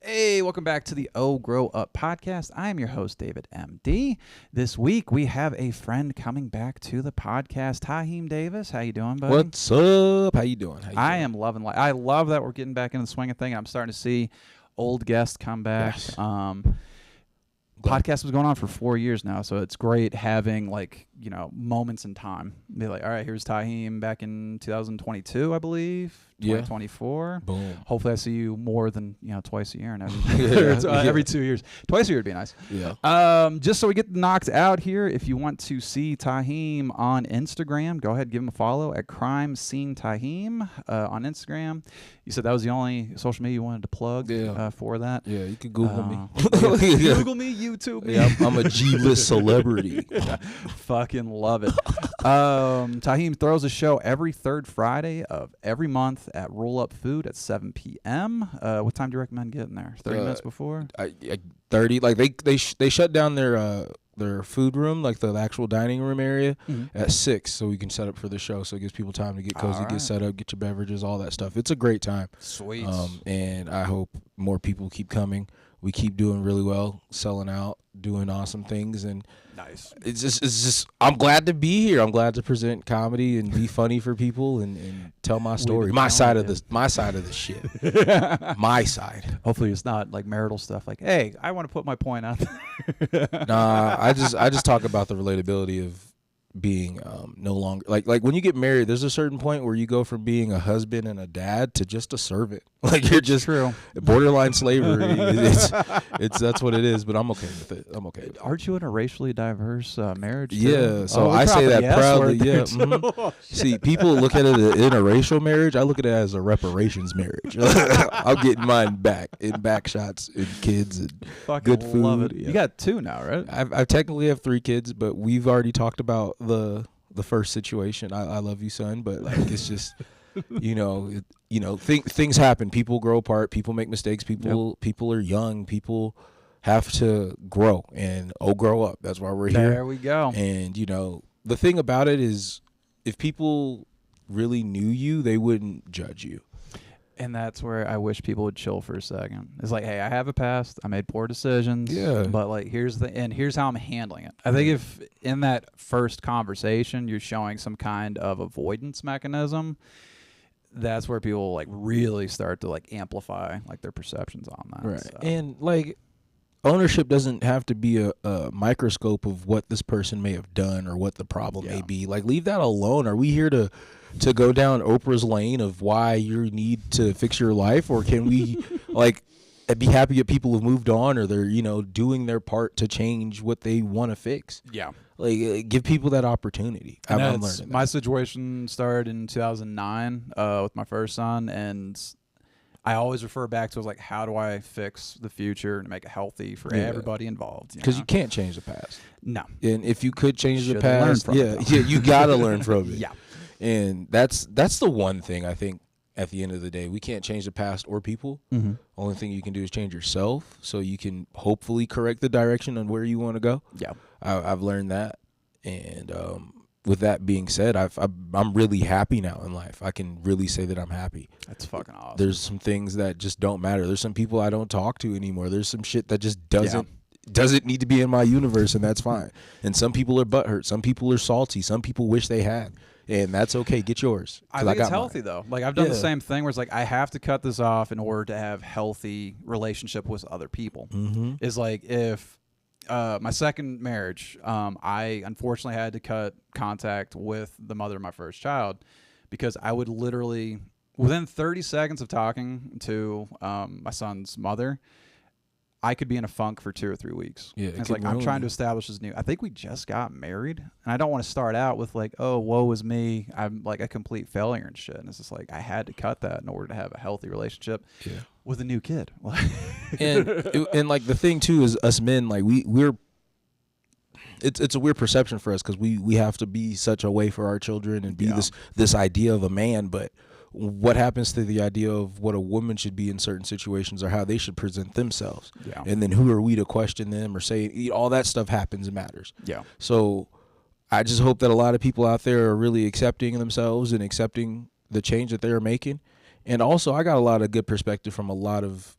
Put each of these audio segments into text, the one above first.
Hey, welcome back to the Oh Grow Up podcast. I am your host, David MD. This week we have a friend coming back to the podcast, Taheem Davis. How you doing, buddy? What's up? How you doing? I am loving life. I love that we're getting back in the swing of things. I'm starting to see old guests come back. Yes. Podcast was going on for 4 years now, so it's great having moments in time. Be like, all right, here's Taheem back in 2022, I believe. 2024. Boom. Hopefully I see you more than twice a year and Yeah. every 2 years. Twice a year would be nice. Yeah. Just so we get knocked out here, if you want to see Taheem on Instagram, go ahead, give him a follow at Crime Scene Taheem on Instagram. You said that was the only social media you wanted to plug for that. Yeah, you can Google me. Google me, YouTube me. Yeah, I'm a G-list celebrity. Fucking love it. Taheem throws a show every third Friday of every month at Roll Up Food at 7 p.m. What time do you recommend getting there? 30 minutes before? 30. Like they shut down their food room, like the actual dining room area, at 6, so we can set up for the show. So it gives people time to get cozy, get set up, get your beverages, all that stuff. It's a great time. Sweet. And I hope more people keep coming. We keep doing really well, selling out, doing awesome things, and nice. It's just I'm glad to be here. I'm glad to present comedy and be funny for people and tell my story. My side of the shit. My side. Hopefully it's not like marital stuff like, hey, I want to put my point out there. Nah, I just talk about the relatability of being no longer like when you get married, there's a certain point where you go from being a husband and a dad to just a servant. Like you're just borderline slavery. It's that's what it is, but I'm okay with it. Aren't you in a racially diverse marriage too? Yeah, so I say that proudly. Yeah. Mm-hmm. See, people look at it as an interracial marriage. I look at it as a reparations marriage. I'll get mine back in back shots and kids and good food. Love it. Yeah. You got 2 now, right? I technically have 3 kids, but we've already talked about the first situation. I love you, son, but like it's just things happen. People grow apart. People make mistakes. People are young. People have to grow and grow up. That's why we're here. There we go. And the thing about it is, if people really knew you, they wouldn't judge you. And that's where I wish people would chill for a second. It's like, hey, I have a past. I made poor decisions. Yeah. But like, here's how I'm handling it. I think if in that first conversation you're showing some kind of avoidance mechanism, that's where people like really start to like amplify like their perceptions on that. Right. So. And like, ownership doesn't have to be a microscope of what this person may have done or what the problem may be. Like, leave that alone. Are we here to go down Oprah's lane of why you need to fix your life, or can we like be happy that people have moved on, or they're doing their part to change what they want to fix? Yeah. Like, give people that opportunity. I'm learning that. My situation started in 2009 with my first son, and I always refer back to like, how do I fix the future and make it healthy for everybody involved? Because you can't change the past. No. And if you could change the past, you gotta learn from it. Yeah. And that's the one thing I think at the end of the day, we can't change the past or people. Mm-hmm. Only thing you can do is change yourself, so you can hopefully correct the direction on where you want to go. Yeah. I've learned that. And with that being said, I'm really happy now in life. I can really say that I'm happy. That's fucking awesome. There's some things that just don't matter. There's some people I don't talk to anymore. There's some shit that just doesn't need to be in my universe, and that's fine. And some people are butthurt. Some people are salty. Some people wish they had. And that's okay. Get yours. I think it's healthy, though. Like, I've done the same thing where it's like, I have to cut this off in order to have healthy relationship with other people. Mm-hmm. Is like, if my second marriage, I unfortunately had to cut contact with the mother of my first child, because I would literally, within 30 seconds of talking to my son's mother, I could be in a funk for 2 or 3 weeks. Yeah, it's like, I'm trying to establish this new. I think we just got married, and I don't want to start out with like, oh, woe is me, I'm like a complete failure and shit. And it's just like, I had to cut that in order to have a healthy relationship with a new kid. and like the thing too is, us men, like we're. It's a weird perception for us, because we have to be such a way for our children and be this idea of a man, but what happens to the idea of what a woman should be in certain situations, or how they should present themselves? Yeah. And then who are we to question them or say all that stuff happens and matters? Yeah. So I just hope that a lot of people out there are really accepting themselves and accepting the change that they're making. And also, I got a lot of good perspective from a lot of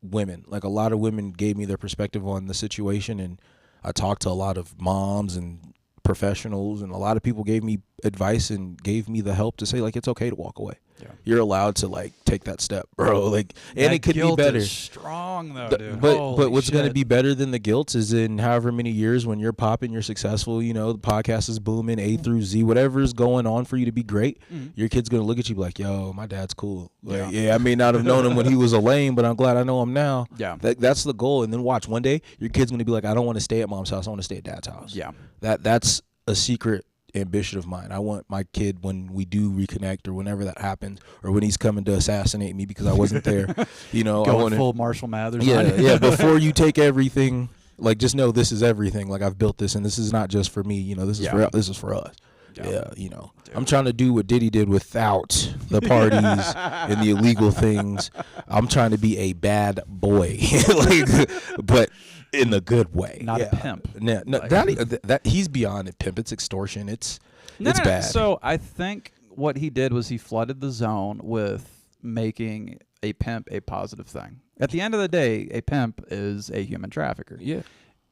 women. Like a lot of women gave me their perspective on the situation, and I talked to a lot of moms and professionals, and a lot of people gave me advice and gave me the help to say, like, it's okay to walk away. Yeah. You're allowed to, like, take that step, bro. Like, and it could be better. Is strong though, dude. But what's going to be better than the guilt is in however many years when you're popping, you're successful, you know, the podcast is booming, A through Z, whatever's going on for you to be great. Your kid's going to look at you like, yo, my dad's cool. Like, yeah, I may not have known him when he was a lame, but I'm glad I know him now. Yeah. That's the goal. And then watch, one day your kid's going to be like, I don't want to stay at mom's house. I want to stay at dad's house. Yeah. That's a secret ambition of mine. I want my kid, when we do reconnect or whenever that happens, or when he's coming to assassinate me because I wasn't there, you know, I want full Marshall Mathers. Yeah. Before you take everything, like, just know this is everything. Like, I've built this, and this is not just for me. You know, this is for us. Yeah, you know, I'm trying to do what Diddy did without the parties and the illegal things. I'm trying to be a bad boy, like, but in a good way. Not a pimp. No, that he's beyond a pimp. It's extortion. It's bad. So I think what he did was he flooded the zone with making a pimp a positive thing. At the end of the day, a pimp is a human trafficker. Yeah.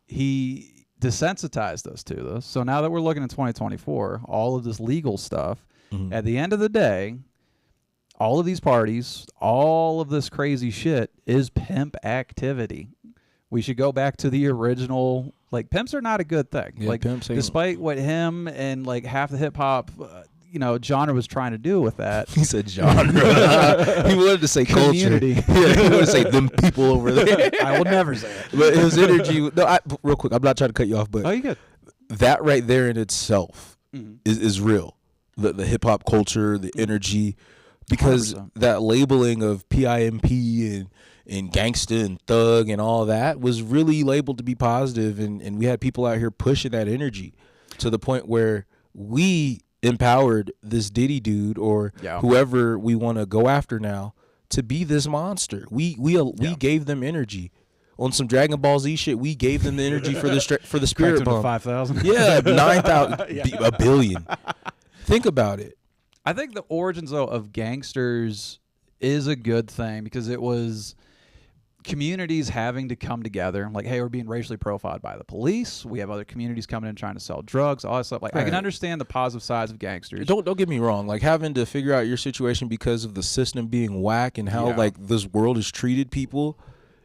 He desensitized us to this. So now that we're looking at 2024, all of this legal stuff, at the end of the day, all of these parties, all of this crazy shit is pimp activity. We should go back to the original. Like, pimps are not a good thing. Yeah, like, despite what him and like half the hip hop, genre was trying to do with that. He said genre. He wanted to say community. Culture. Yeah, he wanted to say them people over there. I will never say it. But his energy. No, real quick. I'm not trying to cut you off, but you good. That right there in itself is real. The hip hop culture, the energy, because 100%. That labeling of PIMP and gangsta and thug and all that was really labeled to be positive, and we had people out here pushing that energy to the point where we empowered this Diddy dude or whoever we want to go after now to be this monster. We gave them energy on some Dragon Ball Z shit. We gave them the energy for the spirit bomb. 5,000. Yeah, 9,000, a billion. Think about it. I think the origins though of gangsters is a good thing because it was communities having to come together. Like, hey, we're being racially profiled by the police. We have other communities coming in trying to sell drugs, all that stuff. Like, I can understand the positive sides of gangsters. Don't get me wrong. Like, having to figure out your situation because of the system being whack and how like this world has treated people.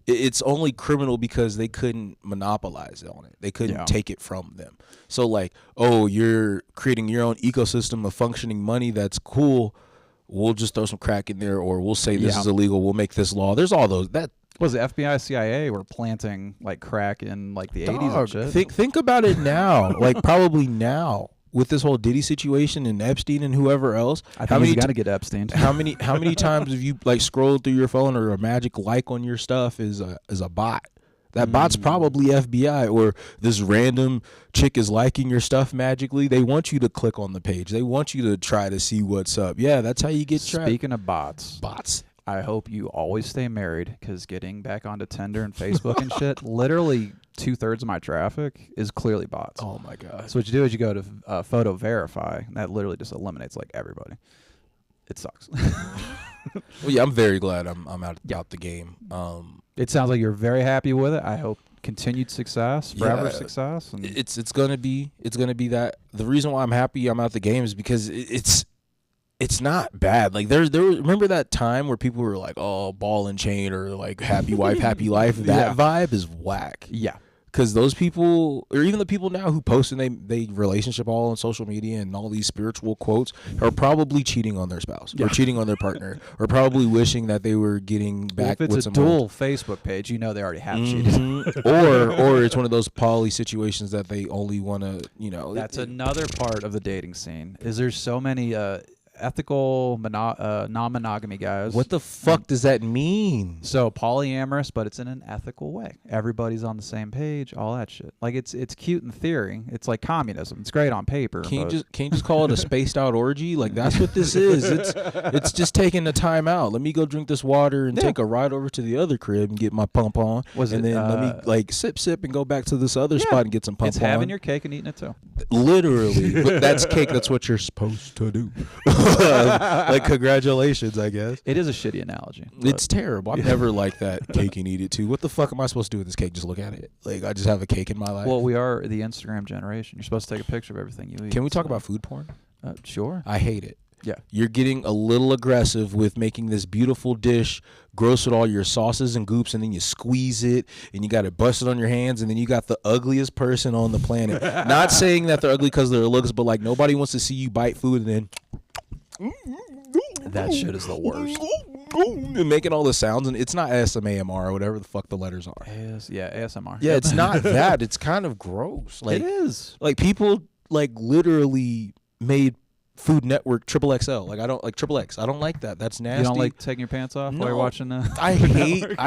It's only criminal because they couldn't monopolize on it. They couldn't take it from them. So like, oh, you're creating your own ecosystem of functioning money. That's cool. We'll just throw some crack in there, or we'll say this is illegal. We'll make this law. There's all those. That was the FBI, CIA were planting like crack in like the 80s and shit. Think about it now. Like, probably now with this whole Diddy situation and Epstein and whoever else. I think you got to get Epstein. How many times have you like scrolled through your phone or a magic like on your stuff is a bot? That bot's probably FBI, or this random chick is liking your stuff magically. They want you to click on the page. They want you to try to see what's up. Yeah, that's how you get trapped. Speaking of bots, I hope you always stay married, because getting back onto Tinder and Facebook and shit, literally 2/3 of my traffic is clearly bots. Oh my god! So what you do is you go to photo verify, and that literally just eliminates like everybody. It sucks. Well, yeah, I'm very glad I'm out the game. It sounds like you're very happy with it. I hope continued success, forever success. And it's gonna be that. The reason why I'm happy I'm out the game is because it's not bad. Like there remember that time where people were like, oh, ball and chain, or like happy wife, happy life. That vibe is whack. Yeah. Because those people, or even the people now who post and they relationship all on social media and all these spiritual quotes, are probably cheating on their spouse or cheating on their partner, or probably wishing that they were getting back with someone. If it's a dual Facebook page, you know they already have cheated. or it's one of those poly situations that they only want to, That's another part of the dating scene. Is there's so many ethical non-monogamy guys. What the fuck does that mean? So polyamorous, but it's in an ethical way. Everybody's on the same page, all that shit. Like it's cute in theory. It's like communism. It's great on paper. Can't you just call it a spaced out orgy? Like that's what this is. It's just taking the time out. Let me go drink this water and take a ride over to the other crib and get my pump on. Then let me like sip and go back to this other spot and get some pump on. It's having your cake and eating it too. Literally. But that's cake. That's what you're supposed to do. Like, congratulations, I guess. It is a shitty analogy. It's terrible. I've never liked that cake and eat it too. What the fuck am I supposed to do with this cake? Just look at it? Like, I just have a cake in my life? Well, we are the Instagram generation. You're supposed to take a picture of everything you eat. Can we talk about food porn? Sure. I hate it. Yeah. You're getting a little aggressive with making this beautiful dish, gross with all your sauces and goops, and then you squeeze it, and you got it busted on your hands, and then you got the ugliest person on the planet. Not saying that they're ugly because of their looks, but like nobody wants to see you bite food and then that shit is the worst. and making all the sounds, and it's not ASMR or whatever the fuck the letters are. ASMR. Yeah, it's not that. It's kind of gross. Like, it is. Like, people like literally made Food Network XXL. Like, I don't like XXX. I don't like that. That's nasty. You don't like taking your pants off while you're watching I hate.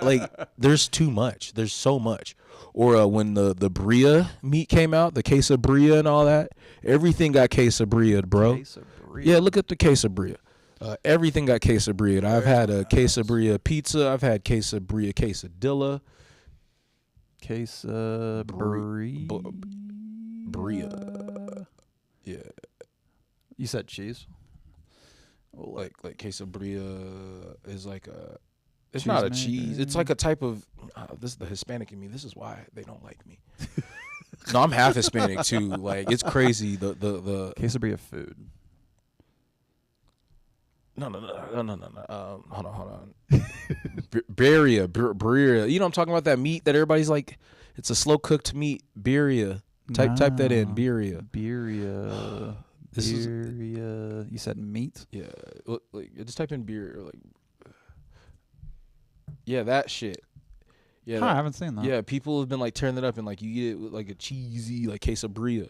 Like, there's too much. There's so much. Or when the Bria meat came out, the quesabria and all that, everything got quesabria'd, bro. Quesabria. Yeah, look at the quesabria. Everything got quesabria'd. I've had a quesabria pizza. I've had quesabria quesadilla. Bria. Yeah. You said cheese. Like quesabria is like a. It's Cheese not a man. cheese. It's like a type of. This is the Hispanic in me. This is why they don't like me. No, I'm half Hispanic too. Like, it's crazy. The Quesabria food. No. Hold on. Birria. You know, I'm talking about that meat that everybody's like. It's a slow cooked meat. Birria. Type that in. Birria. Birria. You said meat? Yeah. Like, just type in beer. Like, yeah, that shit. Yeah, I haven't seen that. Yeah, people have been like tearing that up and like you eat it with like a cheesy like quesabria,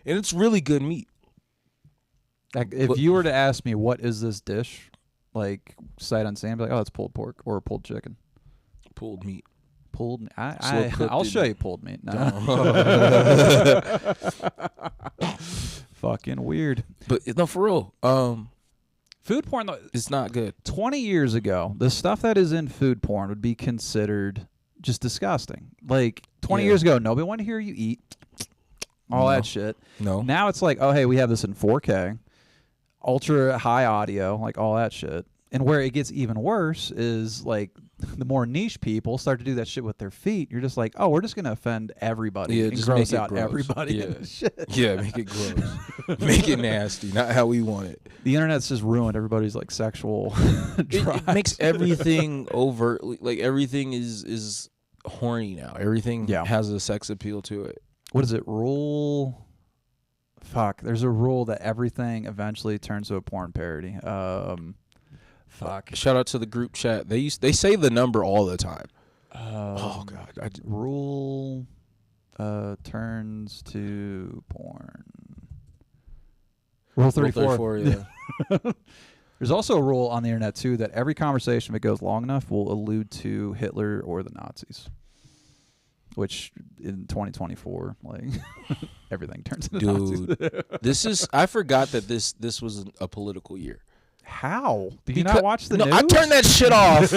and it's really good meat. Like, if you were to ask me what is this dish, like sight unseen, I'd be like, oh, it's pulled pork or pulled chicken. Pulled meat. Pulled. I'll show you pulled meat. No. Fucking weird. But no, for real. Food porn, though, it's not good. 20 years ago, the stuff that is in food porn would be considered just disgusting. Like, 20 years ago, nobody wanted to hear you eat all that shit. No. Now it's like, oh, hey, we have this in 4K, ultra high audio, like all that shit. And where it gets even worse is, like, the more niche people start to do that shit with their feet. You're just like, oh, we're just going to offend everybody and gross out everybody. Yeah. Shit. Yeah, make it gross. Make it nasty. Not how we want it. The internet's just ruined everybody's, like, sexual it makes everything overtly, like, everything is horny now. Everything has a sex appeal to it. What is it? There's a rule that everything eventually turns to a porn parody. Shout out to the group chat. They say the number all the time. Oh god. Rule turns to porn. Rule 34. Yeah. There's also a rule on the internet too that every conversation, if it goes long enough, will allude to Hitler or the Nazis. Which in 2024, like everything turns into Nazis. I forgot that this was a political year. How? Did you not watch the news? I turned that shit off.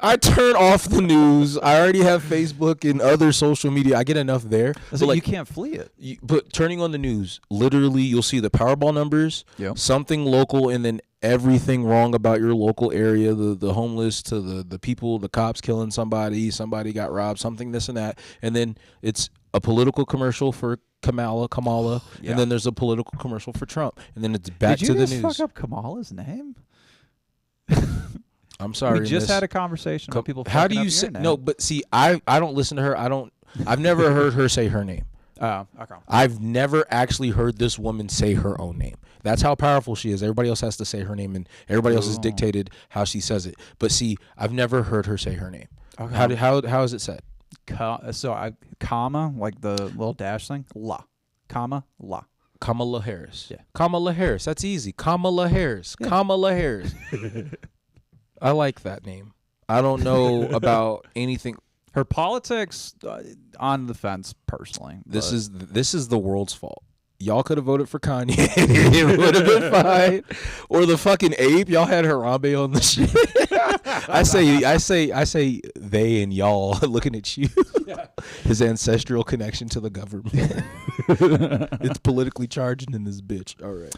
I turn off the news. I already have Facebook and other social media. I get enough there. So like, you can't flee it. But turning on the news, literally, you'll see the Powerball numbers, something local, and then everything wrong about your local area, the homeless to the people, the cops killing somebody got robbed, something, this and that. And then it's a political commercial for Kamala, and then there's a political commercial for Trump, and then it's back to the news. Did you just fuck up Kamala's name? I'm sorry. We just had a conversation with people. How do you say no? But see, I don't listen to her. I've never heard her say her name. Oh, okay. I've never actually heard this woman say her own name. That's how powerful she is. Everybody else has to say her name, and everybody else has dictated how she says it. But see, I've never heard her say her name. Okay. How is it said? Comma, like the little dash thing. La. Kamala Harris. Yeah. Kamala Harris. That's easy. Kamala Harris. Yeah. Kamala Harris. I like that name. I don't know about anything. Her politics on the fence, personally. This is the world's fault. Y'all could have voted for Kanye. It would have been fine. Or the fucking ape. Y'all had Harambe on the shit. I say they and y'all looking at you. Yeah. His ancestral connection to the government. It's politically charged in this bitch. All right.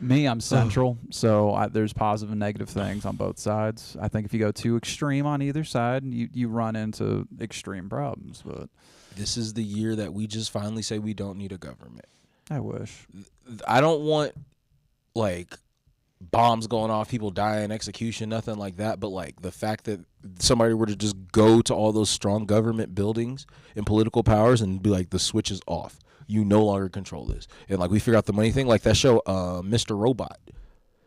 Me, I'm central, so there's positive and negative things on both sides. I think if you go too extreme on either side, you run into extreme problems. But this is the year that we just finally say we don't need a government. I wish. I don't want like bombs going off, people dying, execution, nothing like that. But like the fact that somebody were to just go to all those strong government buildings and political powers and be like, the switch is off. You no longer control this. And like we figure out the money thing, like that show, Mr. Robot.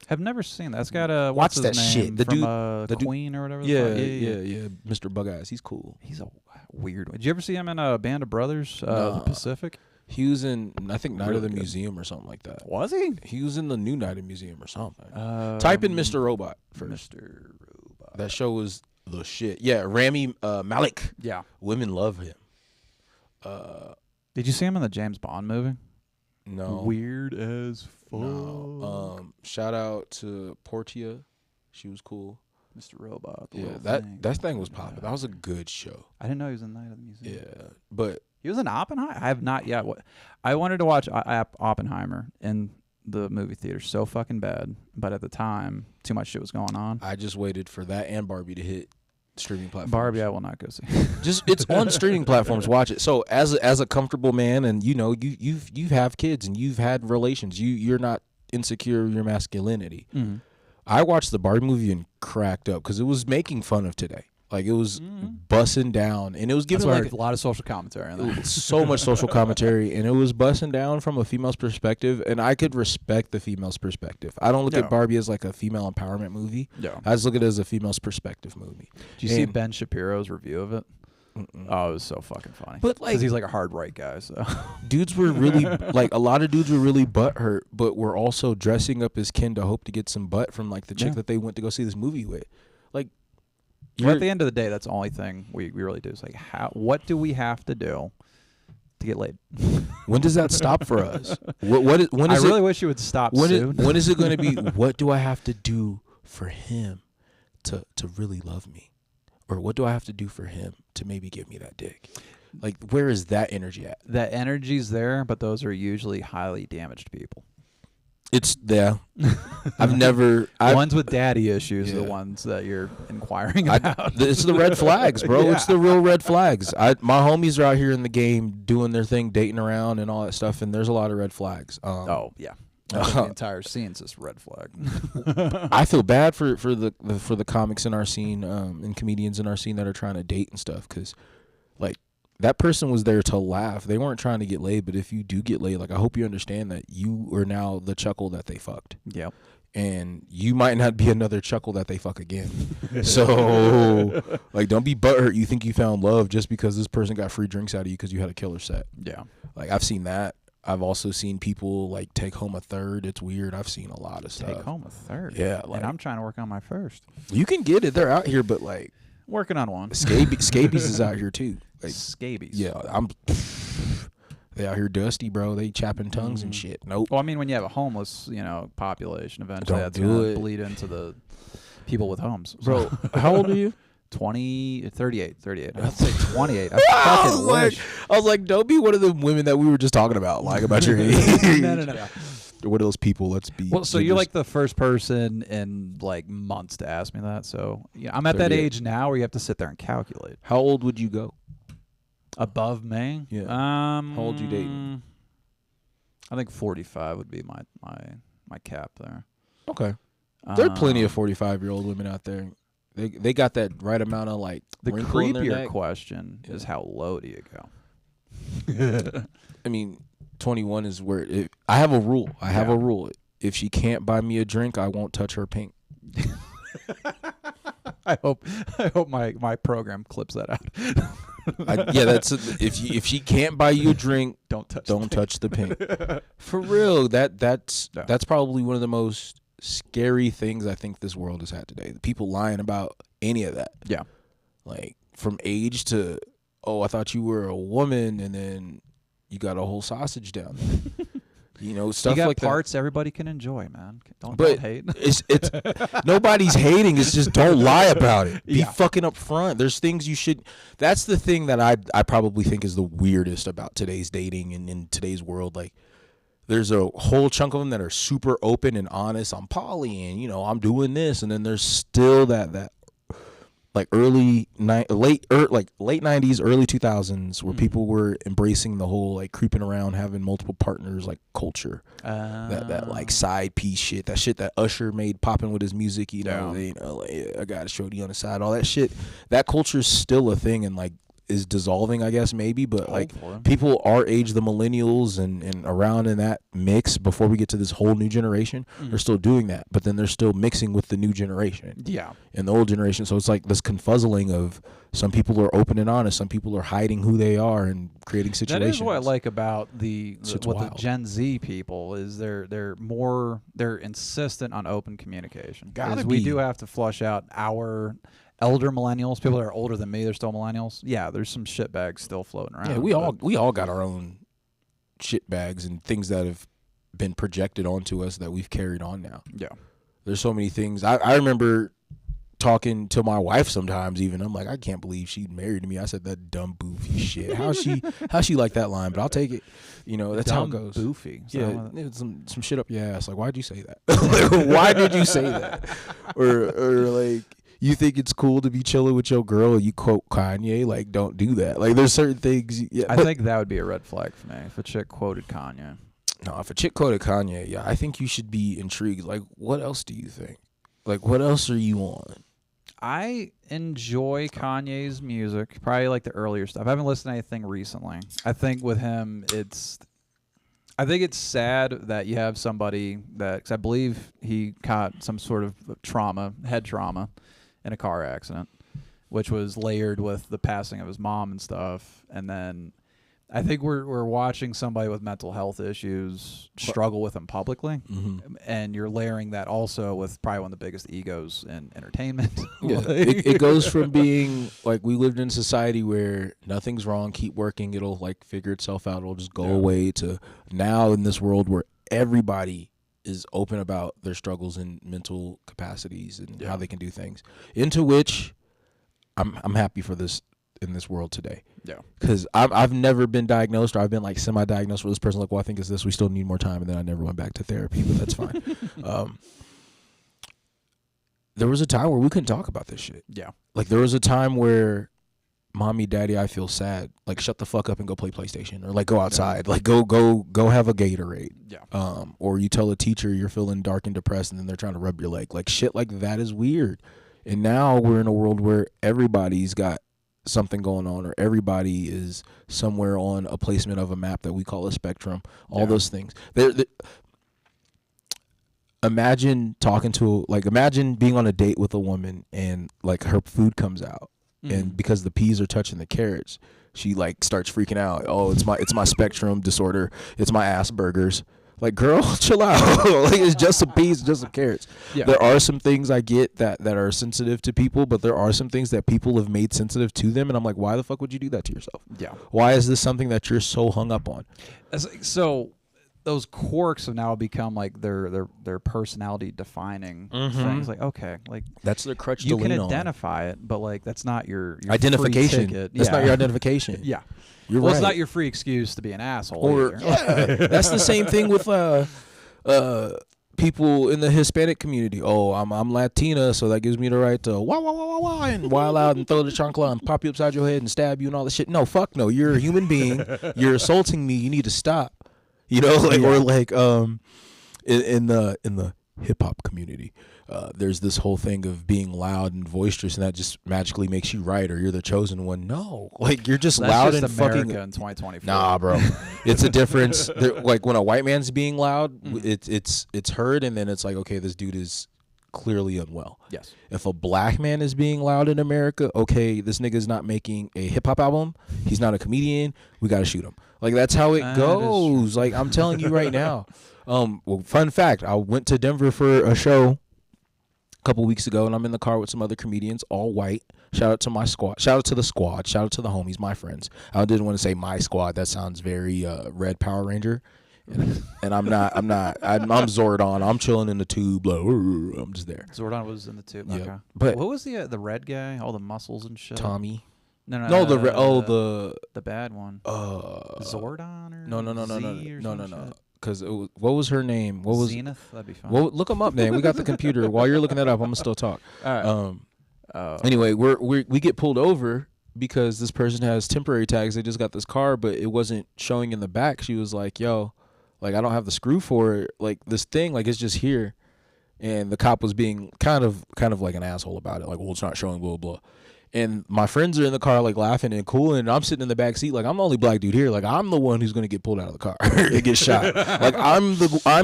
I've never seen that. It's got watch his that name shit. The from, dude, Queen or whatever. Yeah. Mr. Bug Eyes. He's cool. He's a weird one. Did you ever see him in a Band of Brothers, the Pacific? He was in, I think, Night Really of the good. Museum or something like that. Was he? He was in the new Night of the Museum or something. Type in Mr. Robot first. Mr. Robot. That show was the shit. Yeah, Rami Malek. Yeah. Women love him. Did you see him in the James Bond movie? No. Weird as fuck. No. Shout out to Portia. She was cool. Mr. Robot. Yeah, that thing was popping. That was a good show. I didn't know he was in Night of the Museum. Yeah, but He was in Oppenheimer? I have not yet. I wanted to watch Oppenheimer in the movie theater so fucking bad, but at the time, too much shit was going on. I just waited for that and Barbie to hit streaming platforms. Barbie, I will not go see. Just it's on streaming platforms. Watch it. So as a comfortable man, and you know you have kids and you've had relations. You're not insecure of your masculinity. Mm-hmm. I watched the Barbie movie and cracked up because it was making fun of today. Like it was bussing down, and it was giving like a lot of social commentary on that. so much social commentary, and it was bussing down from a female's perspective, and I could respect the female's perspective. I don't look at Barbie as like a female empowerment movie. Yeah. I just look at it as a female's perspective movie. Did you see Ben Shapiro's review of it? Oh, it was so fucking funny. But like, because he's like a hard right guy, so dudes were really like a lot of dudes were really butthurt, but were also dressing up as Ken to hope to get some butt from like the chick that they went to go see this movie with. Like, well, at the end of the day, that's the only thing we really do. Is like, what do we have to do to get laid? When does that stop for us? When is I really wish it would stop soon. When is it going to be? What do I have to do for him to really love me, or what do I have to do for him to maybe give me that dick? Like, where is that energy at? That energy's there, but those are usually highly damaged people. It's there. Ones with daddy issues are the ones that you're inquiring about. It's the red flags, bro. Yeah. It's the real red flags. My homies are out here in the game doing their thing, dating around and all that stuff, and there's a lot of red flags. Oh yeah, the entire scene's just red flag. I feel bad for the comics in our scene and comedians in our scene that are trying to date and stuff, because like, that person was there to laugh. They weren't trying to get laid, but if you do get laid, like, I hope you understand that you are now the chuckle that they fucked. Yep. And you might not be another chuckle that they fuck again. So, like, don't be butthurt you think you found love just because this person got free drinks out of you because you had a killer set. Yeah. Like, I've seen that. I've also seen people, like, take home a third. It's weird. I've seen a lot of stuff. Take home a third? Yeah. Like, and I'm trying to work on my first. You can get it. They're out here, but, like, working on one. Scabies is out here, too. Like, scabies. Yeah, they out here dusty, bro. They chapping tongues and shit. Nope. Well, I mean, when you have a homeless, population, eventually that's do going it. to bleed into the people with homes. Bro, how old are you? 38. I'd say 28. I fucking wish. I was like, don't be one of the women that we were just talking about, like, about your age. No. What are those people? Let's be. Well, so you're like the first person in like months to ask me that. So I'm at that age now where you have to sit there and calculate. How old would you go? Above me? Yeah. How old you dating? I think 45 would be my cap there. Okay. There are plenty of 45-year-old women out there. They got that right amount of like the wrinkle in their creepier neck. question is how low do you go? I mean, 21 is where I have a rule. I have a rule. If she can't buy me a drink, I won't touch her pink. I hope my program clips that out. If she can't buy you a drink, don't touch the pink. For real, that's probably one of the most scary things I think this world has had today. The people lying about any of that. Yeah. Like, from age to, oh, I thought you were a woman, and then you got a whole sausage down there. Stuff you got like parts that. Everybody can enjoy, man. Don't hate. it's nobody's hating. It's just don't lie about it. Be fucking upfront. There's things you should. That's the thing that I probably think is the weirdest about today's dating and in today's world. Like, There's a whole chunk of them that are super open and honest. I'm poly, and you know, I'm doing this, and then there's still that like late 90s, early 2000s, where people were embracing the whole like creeping around, having multiple partners like culture. That like side piece shit, that shit that Usher made popping with his music, you know, like, yeah, I got a shorty on the side, all that shit. That culture's still a thing, and like is dissolving, I guess, maybe, but like people our age, the millennials and around in that mix before we get to this whole new generation, are still doing that, but then they're still mixing with the new generation. Yeah. And the old generation. So it's like this confuzzling of some people are open and honest, some people are hiding who they are and creating situations. That is what I like about the Gen Z people is they're insistent on open communication. We do have to flush out our elder millennials, people that are older than me, they're still millennials. Yeah, there's some shitbags still floating around. Yeah, we all got our own shitbags and things that have been projected onto us that we've carried on now. Yeah. There's so many things. I remember talking to my wife sometimes even. I'm like, I can't believe she married me. I said that dumb boofy shit. How she like that line, but I'll take it. You know, that's dumb how it goes. Boofy. Yeah, some shit up your ass. Like, why'd you say that? Like, why did you say that? Or like, you think it's cool to be chilling with your girl and you quote Kanye? Like, don't do that. Like, there's certain things. Yeah, I think that would be a red flag for me if a chick quoted Kanye. No, if a chick quoted Kanye, yeah, I think you should be intrigued. Like, what else do you think? Like, what else are you on? I enjoy Kanye's music, probably like the earlier stuff. I haven't listened to anything recently. I think with him, it's sad that you have somebody that, because I believe he caught some sort of head trauma in a car accident, which was layered with the passing of his mom and stuff. And then I think we're watching somebody with mental health issues struggle with them publicly, and you're layering that also with probably one of the biggest egos in entertainment. Yeah, it goes from being like we lived in a society where nothing's wrong, keep working, it'll like figure itself out, it'll just go away, to now in this world where everybody is open about their struggles and mental capacities and how they can do things. Into which I'm happy for this in this world today. Yeah. Because I've never been diagnosed, or I've been like semi-diagnosed with this person. Like, well, I think it's this. We still need more time, and then I never went back to therapy. But that's fine. There was a time where we couldn't talk about this shit. Yeah. Like there was a time where, mommy, daddy, I feel sad. Like shut the fuck up and go play PlayStation, or like go outside. Like go have a Gatorade. Yeah. Or you tell a teacher you're feeling dark and depressed, and then they're trying to rub your leg. Like shit like that is weird. And now we're in a world where everybody's got something going on, or everybody is somewhere on a placement of a map that we call a spectrum. All those things. Imagine imagine being on a date with a woman and like her food comes out, and because the peas are touching the carrots, she like starts freaking out. Oh, it's my spectrum disorder. It's my Asperger's. Like, girl, chill out. Like, it's just some peas, just some carrots. Yeah. There are some things I get that are sensitive to people, but there are some things that people have made sensitive to them, and I'm like, why the fuck would you do that to yourself? Yeah. Why is this something that you're so hung up on? So those quirks have now become like their personality defining things. Like, okay, like that's their crutch to you lean can on. identify it, but like that's not your identification. Free ticket. That's not your identification. Yeah. You're right. It's not your free excuse to be an asshole. Or that's the same thing with people in the Hispanic community. Oh, I'm Latina, so that gives me the right to wah wah wah wah wah and wild out and throw the chancla and pop you upside your head and stab you and all that shit. No, fuck no. You're a human being. You're assaulting me. You need to stop. You know, like or like in the hip hop community. There's this whole thing of being loud and boisterous, and that just magically makes you right, or you're the chosen one. No, like you're just loud just and America fucking. In 2024. Nah, bro, it's a difference. Like when a white man's being loud, it's heard, and then it's like, okay, this dude is clearly unwell. Yes. If a black man is being loud in America, okay, this nigga's not making a hip hop album. He's not a comedian. We gotta shoot him. Like that's how it goes. Like I'm telling you right now. Well, fun fact: I went to Denver for a show couple weeks ago, and I'm in the car with some other comedians, all white. Shout out to my squad. Shout out to the squad. Shout out to the homies, my friends. I didn't want to say my squad. That sounds very Red Power Ranger, and I'm not. I'm Zordon. I'm chilling in the tube. Like, I'm just there. Zordon was in the tube. Yeah. Okay. But what was the red guy? All the muscles and shit. Tommy. No. The bad one. Zordon or no. because what was her name? What was Zenith? That'd be fun. Well, look them up, man. We got the computer. While you're looking that up, I'm gonna still talk. All right. Anyway, we get pulled over because this person has temporary tags. They just got this car, but it wasn't showing in the back. She was like, "Yo, like I don't have the screw for it. Like this thing, like it's just here." And the cop was being kind of like an asshole about it. Like, well, it's not showing, blah blah. And my friends are in the car like laughing and cooling, and I'm sitting in the back seat like I'm the only black dude here. Like I'm the one who's gonna get pulled out of the car and get shot. Like I'm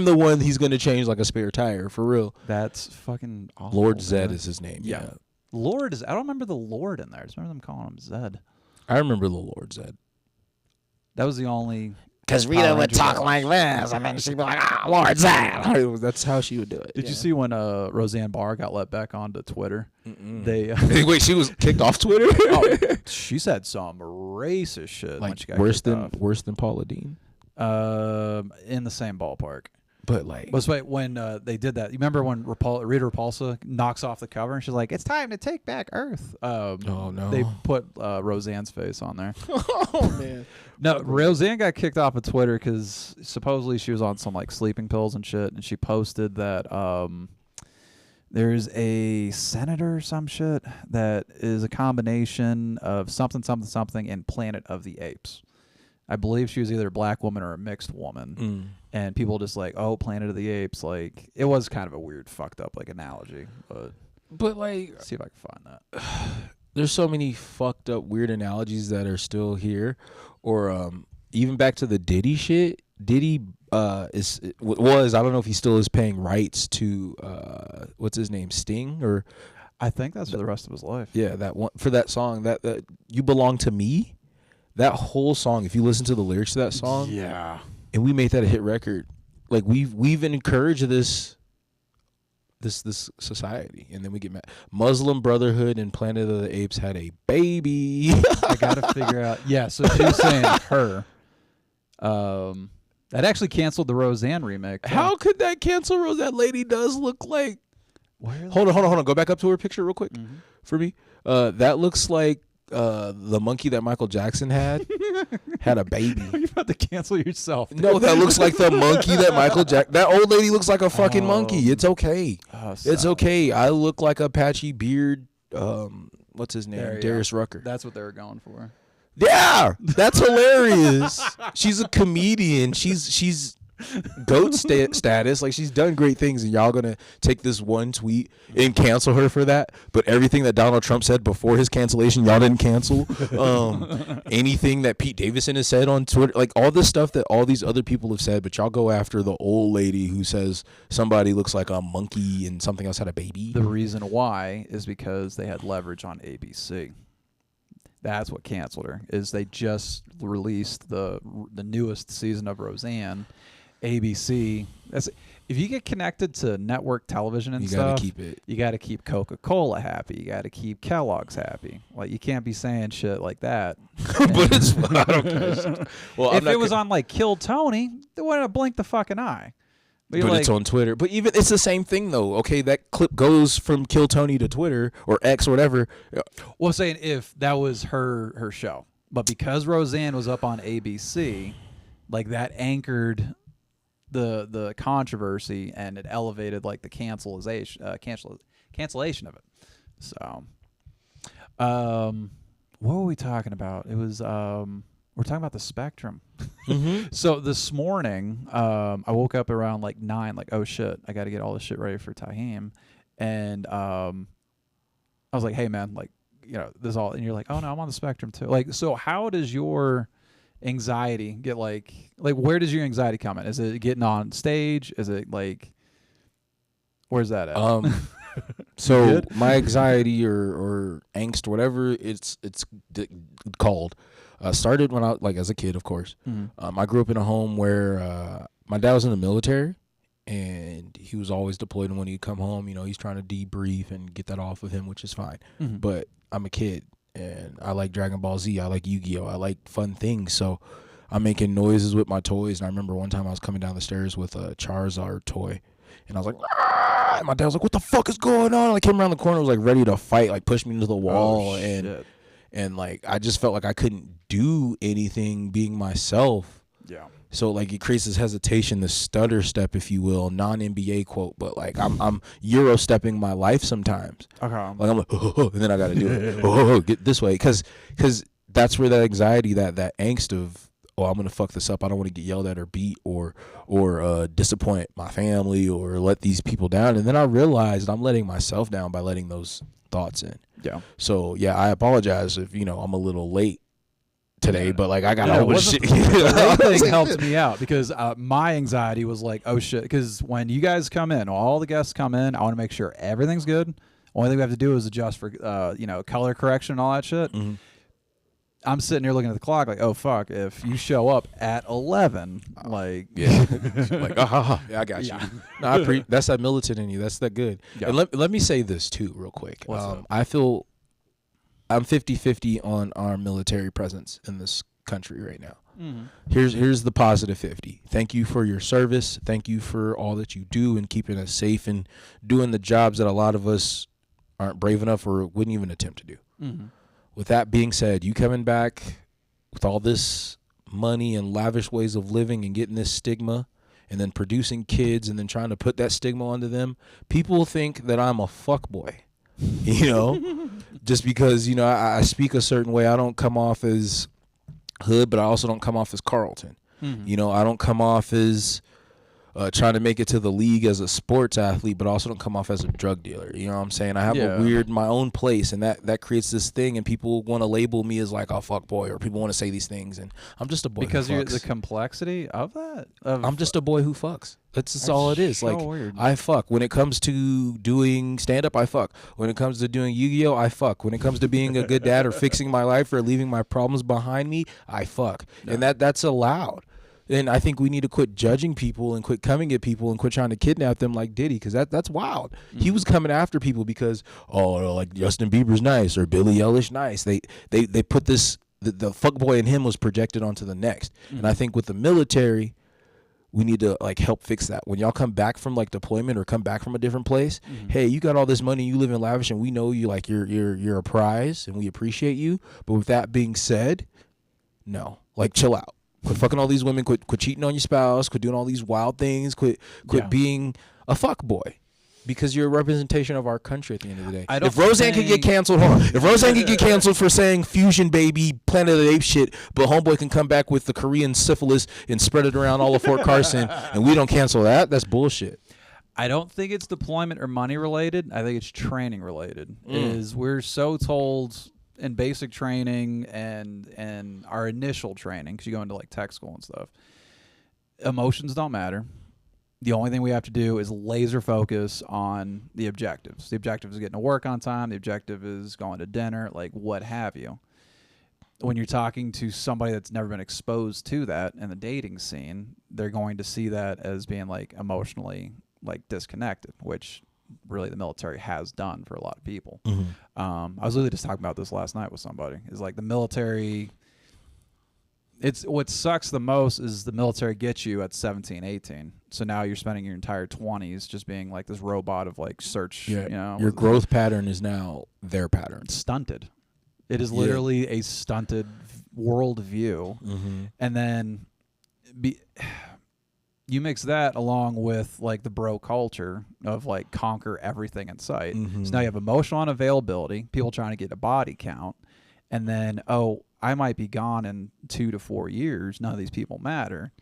the one he's gonna change like a spare tire for real. That's fucking awful. Lord Zed is his name. Yeah. Lord is. I don't remember the Lord in there. I just remember them calling him Zed. I remember the Lord Zed. That was the only. Because Rita would talk like this, and then she'd be like, "Ah, Lord Zed." That's how she would do it. Did you see when Roseanne Barr got let back onto Twitter? They wait, she was kicked off Twitter. she said some racist shit when she got worse kicked than Paula Deen. In the same ballpark. But like, was wait when they did that. You remember when Rita Repulsa knocks off the cover and she's like, "It's time to take back Earth." Oh no! They put Roseanne's face on there. Oh man! No, Roseanne got kicked off of Twitter because supposedly she was on some like sleeping pills and shit, and she posted that there's a senator or some shit that is a combination of something and Planet of the Apes. I believe she was either a black woman or a mixed woman. And people just like, oh, Planet of the Apes. Like, it was kind of a weird, fucked up, like, analogy. But like, see if I can find that. There's so many fucked up, weird analogies that are still here. Or even back to the Diddy shit. Diddy was, I don't know if he still is paying rights to, what's his name, Sting? Or I think that's for the rest of his life. Yeah, that one, for that song, that You Belong to Me. That whole song, if you listen to the lyrics to that song, yeah, and we made that a hit record. Like we've encouraged this society, and then we get mad. Muslim Brotherhood and Planet of the Apes had a baby. I gotta figure out. Yeah, so she's saying her. That actually canceled the Roseanne remake. How could that cancel Rose? That lady does look like. Hold on. Go back up to her picture real quick for me. That looks like. The monkey that Michael Jackson had a baby. You're about to cancel yourself. Dude. No, that looks like the monkey that Michael Jackson. That old lady looks like a fucking monkey. It's okay. It's okay. I look like a patchy beard. What's his name? Darius Rucker. That's what they were going for. Yeah, that's hilarious. She's a comedian. She's goat status. Like, she's done great things, and y'all gonna take this one tweet and cancel her for that. But everything that Donald Trump said before his cancellation, y'all didn't cancel. Anything that Pete Davidson has said on Twitter, like all this stuff that all these other people have said, but y'all go after the old lady who says somebody looks like a monkey and something else had a baby. The reason why is because they had leverage on ABC. That's what canceled her. Is they just released the newest season of Roseanne. ABC. If you get connected to network television and you stuff, gotta keep it. You got to keep Coca-Cola happy. You got to keep Kellogg's happy. Like, you can't be saying shit like that. But it's I don't care. Well, if it was on like Kill Tony, they wouldn't have blinked the fucking eye. But it's on Twitter. But even it's the same thing though. Okay, that clip goes from Kill Tony to Twitter or X or whatever. Well, saying if that was her show, but because Roseanne was up on ABC, like that anchored the controversy, and it elevated like the cancellation of it. So, what were we talking about? It was we're talking about the spectrum. So this morning, I woke up around like 9, like, oh shit, I got to get all this shit ready for Taheem, and I was like, hey man, like, you know, this all, and you're like, oh no, I'm on the spectrum too. Like, so how does your anxiety get like where does your anxiety come in? Is it getting on stage? Is it like, where's that at? So my anxiety or angst, whatever it's called, started when I, like, as a kid, of course. I grew up in a home where my dad was in the military, and he was always deployed, and when he'd come home, you know, he's trying to debrief and get that off of him, which is fine. But I'm a kid, and I like Dragon Ball Z, I like Yu-Gi-Oh, I like fun things, so I'm making noises with my toys. And I remember one time I was coming down the stairs with a Charizard toy, and I was like, ah! And my dad was like, what the fuck is going on? I came around the corner, was like ready to fight, like pushed me into the wall. And like I just felt like I couldn't do anything being myself. Yeah. So like it creates this hesitation, this stutter step, if you will, non-NBA quote, but like I'm Euro stepping my life sometimes. Okay. Like I'm like, and then I got to do it. Get this way, because that's where that anxiety, that angst of, oh, I'm gonna fuck this up. I don't want to get yelled at or beat or disappoint my family or let these people down. And then I realized I'm letting myself down by letting those thoughts in. Yeah. So yeah, I apologize if I'm a little late today, but like I got No, all this shit. The late thing helped me out because my anxiety was like, oh shit. Because when you guys come in, all the guests come in, I want to make sure everything's good. Only thing we have to do is adjust for color correction and all that shit. Mhm. I'm sitting here looking at the clock like, oh fuck, if you show up at 11, like Yeah, like yeah, I got you. Yeah. No, that's that militant in you. That's that good. Yeah. And let me say this too, real quick. What's up? I feel I'm 50-50 on our military presence in this country right now. Mm-hmm. Here's the positive 50. Thank you for your service. Thank you for all that you do and keeping us safe and doing the jobs that a lot of us aren't brave enough or wouldn't even attempt to do. Mm-hmm. With that being said, you coming back with all this money and lavish ways of living and getting this stigma and then producing kids and then trying to put that stigma onto them, people think that I'm a fuckboy, just because, I speak a certain way. I don't come off as hood, but I also don't come off as Carlton. Mm-hmm. I don't come off as trying to make it to the league as a sports athlete, but also don't come off as a drug dealer. You know what I'm saying? I have my own place, and that creates this thing, and people want to label me as like a fuck boy, or people want to say these things, and I'm just a boy because who you're fucks. the complexity of that. I'm just a boy who fucks. That's all it is. So Like weird. I fuck. When it comes to doing stand up, I fuck. When it comes to doing Yu-Gi-Oh, I fuck. When it comes to being a good dad or fixing my life or leaving my problems behind me, I fuck. No. And that's allowed. And I think we need to quit judging people and quit coming at people and quit trying to kidnap them like Diddy, because that's wild. Mm-hmm. He was coming after people because, like Justin Bieber's nice or Billie Eilish nice. They put this, the fuckboy in him was projected onto the next. Mm-hmm. And I think with the military, we need to like help fix that. When y'all come back from like deployment or come back from a different place, hey, you got all this money, you live in lavish, and we know you, like you're a prize and we appreciate you. But with that being said, no, like chill out. Quit fucking all these women. Quit cheating on your spouse. Quit doing all these wild things. Quit being a fuck boy, because you're a representation of our country at the end of the day. If Roseanne could get canceled, if Roseanne could get canceled for saying fusion baby, Planet of the Apes shit, but homeboy can come back with the Korean syphilis and spread it around all of Fort Carson, and we don't cancel that, that's bullshit. I don't think it's deployment or money related. I think it's training related. Is we're so told in basic training and our initial training, because you go into like tech school and stuff, emotions don't matter. The only thing we have to do is laser focus on the objectives. The objective is getting to work on time. The objective is going to dinner, like what have you. When you're talking to somebody that's never been exposed to that in the dating scene, they're going to see that as being like emotionally like disconnected, which really the military has done for a lot of people. Mm-hmm. I was literally just talking about this last night with somebody. Is like the military, it's what sucks the most is the military gets you at 17, 18. So now you're spending your entire 20s just being like this robot of like search. Yeah, your growth pattern is now their pattern. It's stunted. It is literally a stunted world view. Mm-hmm. And then you mix that along with like the bro culture of like conquer everything in sight. Mm-hmm. So now you have emotional unavailability, people trying to get a body count, and then, oh, I might be gone in 2 to 4 years. None of these people matter.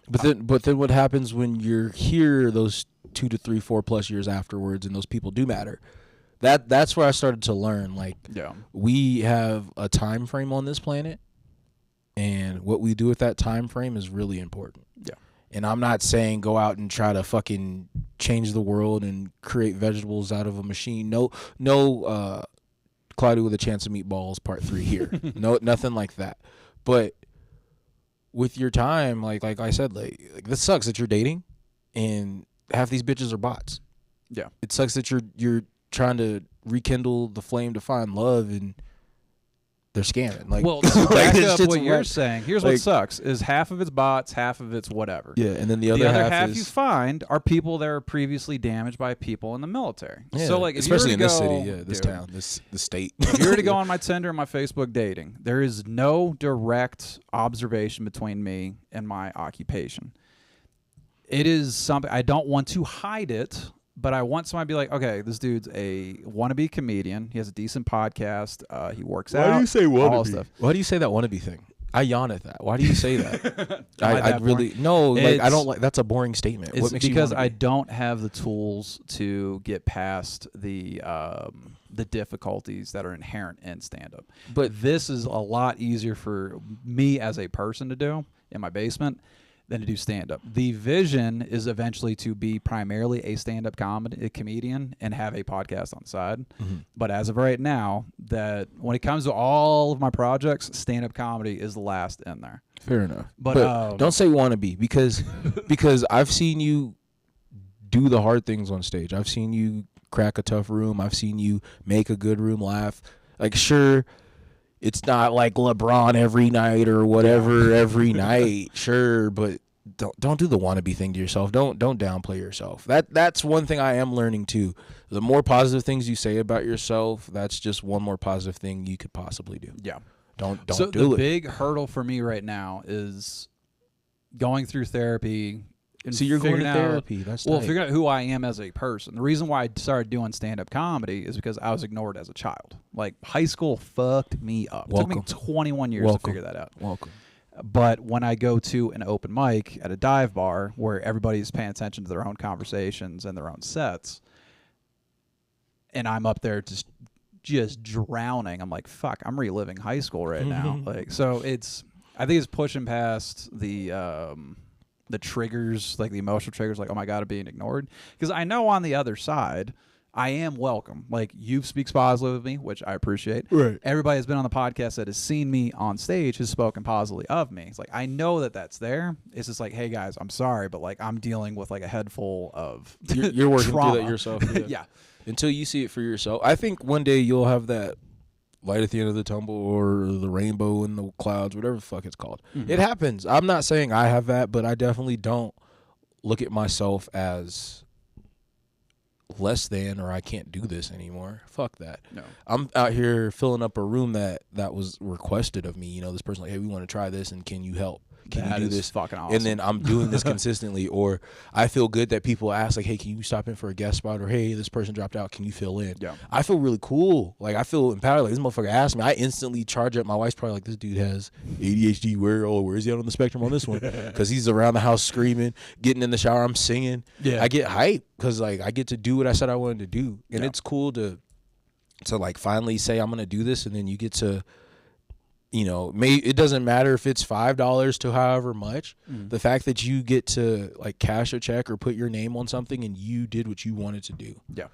But then what happens when you're here those 2 to 3, 4+ years afterwards, and those people do matter? That's where I started to learn. Like, we have a time frame on this planet, and what we do with that time frame is really important. Yeah. And I'm not saying go out and try to fucking change the world and create vegetables out of a machine. No, Cloudy with a Chance of Meatballs Part 3 here. No, nothing like that. But with your time, like I said, like this sucks that you're dating, and half these bitches are bots. Yeah. It sucks that you're trying to rekindle the flame to find love, and they're scamming. Like, well, to like, back it's up just what you're like- saying, here's like- what sucks: is half of it's bots, half of it's whatever. Yeah, and then the The other other half is you find are people that are previously damaged by people in the military. yeah, So like, if especially you in were to this go, city, this dude, town, this state. if you were to go on my Tinder and my Facebook dating, there is no direct observation between me and my occupation. It is something I don't want to hide it, but I want somebody to be like, okay, this dude's a wannabe comedian. He has a decent podcast. He works out. Why do you say all wannabe? stuff. Why do you say that wannabe thing? I yawn at that. Why do you say that? Am I I that really no. Like I It's- don't like. That's a boring statement. It's What makes you because I wannabe? don't have the tools to get past the difficulties that are inherent in stand-up. But this is a lot easier for me as a person to do in my basement than to do stand-up. The vision is eventually to be primarily a stand-up comedian and have a podcast on the side. But as of right now, that when it comes to all of my projects, stand-up comedy is the last in there. Fair enough. But, don't say wannabe because I've seen you do the hard things on stage. I've seen you crack a tough room. I've seen you make a good room laugh. Like, sure, it's not like LeBron every night or whatever every night. Sure, but don't do the wannabe thing to yourself. Don't downplay yourself. That's one thing I am learning too. The more positive things you say about yourself, that's just one more positive thing you could possibly do. yeah. Don't So do the it. big hurdle for me right now is going through therapy. And So you're going to figuring out- therapy. That's Well, tight. figuring out who I am as a person. The reason why I started doing stand-up comedy is because I was ignored as a child. Like, high school fucked me up. It took me Welcome. 21 years to figure that out. Welcome. But when I go to an open mic at a dive bar where everybody's paying attention to their own conversations and their own sets, and I'm up there just drowning, I'm like, fuck, I'm reliving high school right now. Like, so I think it's pushing past the triggers, like the emotional triggers, like, oh my God, I'm being ignored. Because I know on the other side, I am welcome. Like, you speak positively of me, which I appreciate. Right. Everybody has been on the podcast that has seen me on stage has spoken positively of me. It's like, I know that that's there. It's just like, hey guys, I'm sorry, but like, I'm dealing with like a head full of You're working trauma. through that yourself. Yeah. Yeah. Until you see it for yourself. I think one day you'll have that light at the end of the tunnel or the rainbow in the clouds, whatever the fuck it's called. It happens. I'm not saying I have that, but I definitely don't look at myself as less than or I can't do this anymore. Fuck that. No. I'm out here filling up a room that was requested of me. You know, this person like, hey, we want to try this and can you help? Can That you do is this? fucking awesome. And then I'm doing this consistently, or I feel good that people ask like, hey, can you stop in for a guest spot? Or hey, this person dropped out. Can you fill in? Yeah. I feel really cool. Like I feel empowered. Like this motherfucker asked me. I instantly charge up. My wife's probably like, this dude has ADHD. Where is he out on the spectrum on this one? Because he's around the house screaming, getting in the shower. I'm singing. Yeah. I get hyped because like I get to do what I said I wanted to do, and Yeah. it's cool to like finally say I'm gonna do this, and then you get to. You know, it doesn't matter if it's $5 to however much. The fact that you get to like cash a check or put your name on something and you did what you wanted to do. Yeah.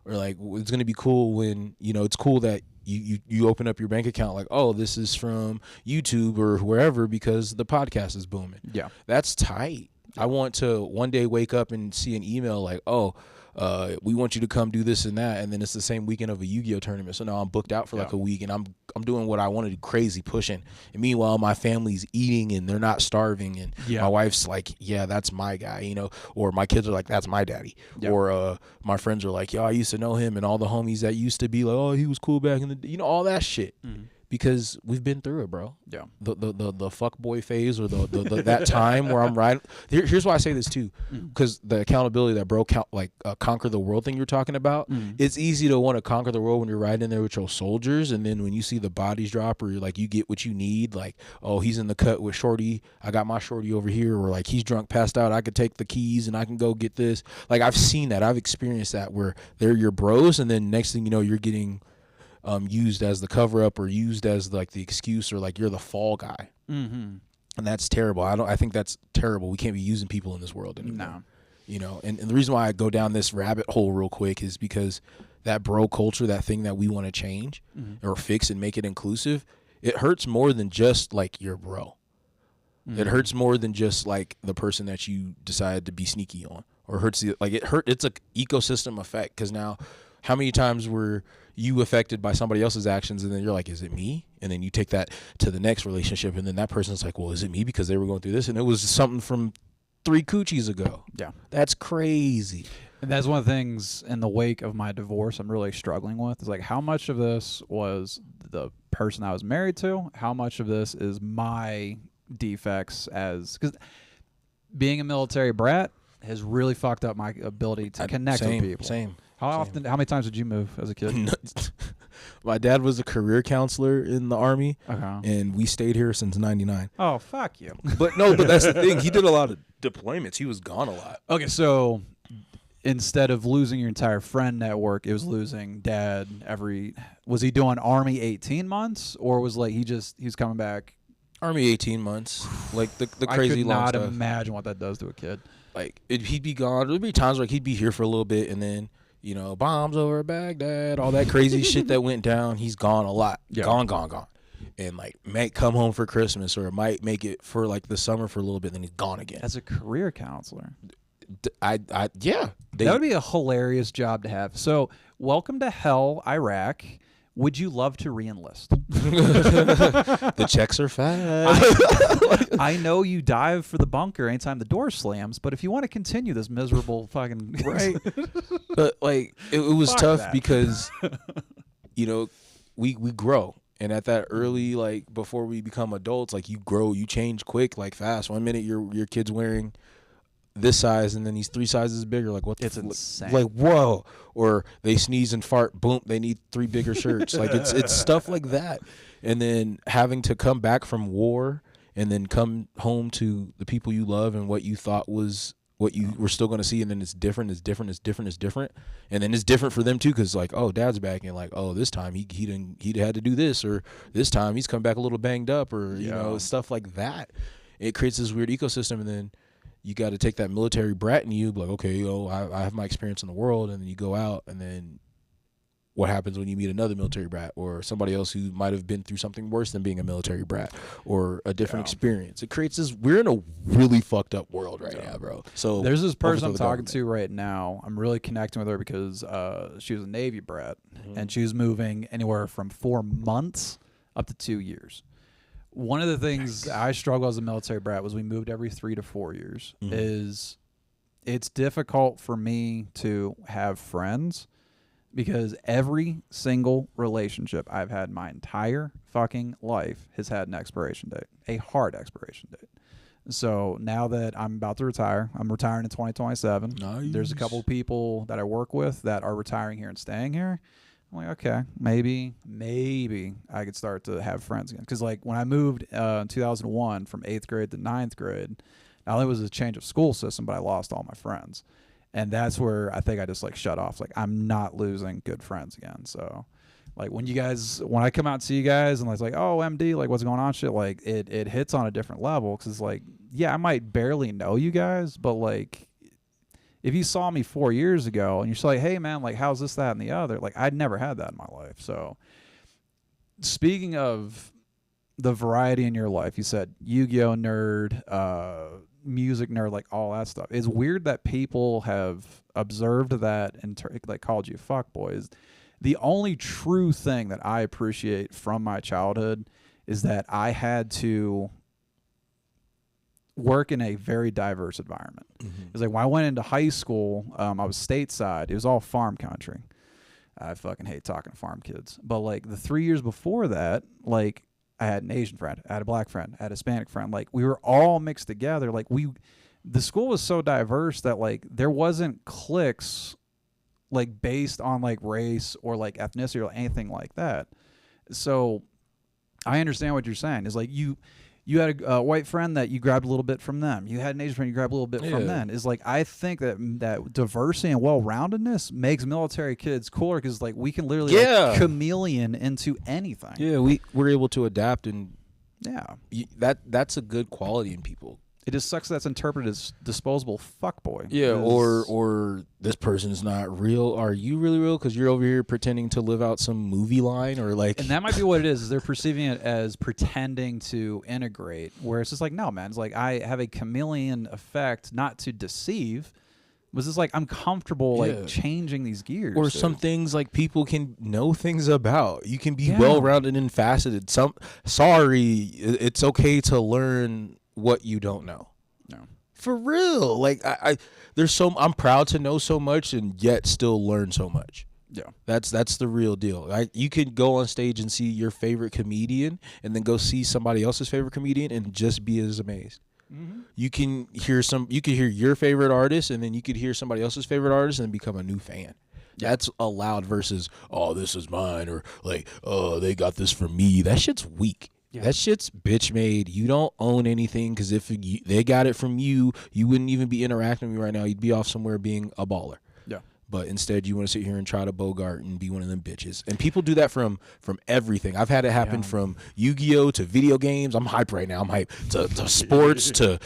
Or like it's gonna be cool when it's cool that you open up your bank account like, oh, this is from YouTube or wherever because the podcast is booming. Yeah. That's tight. I want to one day wake up and see an email like, oh, we want you to come do this and that, and then it's the same weekend of a Yu-Gi-Oh tournament. So now I'm booked out for like a week, and I'm doing what I want to do, crazy pushing. And meanwhile, my family's eating and they're not starving, and my wife's like, yeah, that's my guy, or my kids are like, that's my daddy, or my friends are like, yo, I used to know him, and all the homies that used to be like, oh, he was cool back in the day, all that shit. Because we've been through it, bro. Yeah. The fuck boy phase or the that time where I'm riding. Here's why I say this too, because the accountability that bro conquer the world thing you're talking about. It's easy to want to conquer the world when you're riding in there with your soldiers, and then when you see the bodies drop or like you get what you need, like, oh, he's in the cut with Shorty, I got my Shorty over here, or like he's drunk, passed out, I could take the keys and I can go get this. Like I've seen that, I've experienced that where they're your bros, and then next thing you know, you're getting used as the cover up or used as like the excuse or like you're the fall guy. And that's terrible. I think that's terrible. We can't be using people in this world anymore. No. And the reason why I go down this rabbit hole real quick is because that bro culture, that thing that we want to change or fix and make it inclusive, it hurts more than just like your bro. It hurts more than just like the person that you decided to be sneaky on, or it's an ecosystem effect. Because now, how many times were you affected by somebody else's actions, and then you're like, is it me? And then you take that to the next relationship, and then that person's like, well, is it me because they were going through this, and it was something from 3 coochies ago. Yeah. That's crazy. And that's one of the things in the wake of my divorce I'm really struggling with, is like, how much of this was the person I was married to? How much of this is my defects because being a military brat has really fucked up my ability to connect with people. How many times did you move as a kid? My dad was a career counselor in the Army, and we stayed here since '99. Oh, fuck you. But that's the thing. He did a lot of deployments. He was gone a lot. Okay, so instead of losing your entire friend network, it was losing dad was he doing Army 18 months, or was like he's coming back? Army 18 months. Like the crazy long stuff. I could not imagine what that does to a kid. Like he'd be gone. There'd be times like he'd be here for a little bit, and then bombs over Baghdad, all that crazy shit that went down. He's gone a lot. Yeah. Gone. And like might come home for Christmas, or might make it for like the summer for a little bit, then he's gone again. As a career counselor. Yeah. That would be a hilarious job to have. So, welcome to hell, Iraq. Would you love to re-enlist? The checks are fat. I know you dive for the bunker anytime the door slams, but if you want to continue this miserable fucking right, but like it was tough because we grow, and at that early, like before we become adults, like you grow, you change quick, like fast. 1 minute your kid's wearing this size, and then he's 3 sizes bigger. Like what? It's insane. Like whoa! Or they sneeze and fart, boom! They need 3 bigger shirts. Like it's stuff like that. And then having to come back from war, and then come home to the people you love and what you thought was what you were still going to see, and then it's different, and then it's different for them too, because like, oh, dad's back, and like, oh, this time he had to do this, or this time he's come back a little banged up, or stuff like that. It creates this weird ecosystem, and then you got to take that military brat in you, like, okay, I have my experience in the world, and then you go out, and then what happens when you meet another military brat, or somebody else who might have been through something worse than being a military brat, or a different experience? It creates this. We're in a really fucked up world right now, bro. So there's this person I'm talking to right now. I'm really connecting with her because she was a Navy brat, and she was moving anywhere from 4 months up to 2 years. One of the things I struggled as a military brat was we moved every 3 to 4 years. It's difficult for me to have friends because every single relationship I've had my entire fucking life has had an expiration date, a hard expiration date. So now that I'm about to retire, I'm retiring in 2027. Nice. There's a couple of people that I work with that are retiring here and staying here. I'm like, okay, maybe I could start to have friends again. Because like when I moved in 2001 from 8th grade to 9th grade, not only was it a change of school system, but I lost all my friends. And that's where I think I just like shut off. Like I'm not losing good friends again. So like when I come out and see you guys and it's like, oh, MD, like what's going on shit, like it hits on a different level. Because it's like, yeah, I might barely know you guys, but like if you saw me 4 years ago and you're just like, hey man, like how's this, that, and the other, like I'd never had that in my life. So speaking of the variety in your life, you said Yu-Gi-Oh nerd, music nerd, like all that stuff. It's weird that people have observed that and like called you fuckboys. The only true thing that I appreciate from my childhood is that I had to work in a very diverse environment. It's like when I went into high school, I was stateside. It was all farm country. I fucking hate talking to farm kids. But like the 3 years before that, like I had an Asian friend, I had a black friend, I had a Hispanic friend. Like we were all mixed together. Like the school was so diverse that like there wasn't cliques like based on like race or like ethnicity or anything like that. So I understand what you're saying. It's like you had a white friend that you grabbed a little bit from them. You had an Asian friend you grabbed a little bit from them. It's like I think that diversity and well-roundedness makes military kids cooler because like we can literally like, chameleon into anything. Yeah, we're able to adapt, and that's a good quality in people. It just sucks that's interpreted as disposable fuckboy. Yeah, or this person's not real. Are you really real? Because you're over here pretending to live out some movie line, or like. And that might be what it is they're perceiving it as pretending to integrate, where it's just like, no, man. It's like I have a chameleon effect, not to deceive, was just like I'm comfortable Yeah. like changing these gears. Or dude. some things like people can know things about. You can be Yeah. well-rounded and faceted. It's okay to learn what you don't know. No. For real. Like I'm proud to know so much and yet still learn so much. Yeah. That's the real deal. You could go on stage and see your favorite comedian and then go see somebody else's favorite comedian and just be as amazed. Mm-hmm. You can hear your favorite artist and then you could hear somebody else's favorite artist and become a new fan. Yeah. That's allowed versus, oh, this is mine, or like, oh, they got this from me. That shit's weak. Yeah. That shit's bitch made. You don't own anything because if they got it from you, you wouldn't even be interacting with me right now. You'd be off somewhere being a baller. Yeah. But instead, you want to sit here and try to bogart and be one of them bitches. And people do that from everything. I've had it happen from Yu-Gi-Oh to video games. I'm hyped right now. I'm hyped to sports to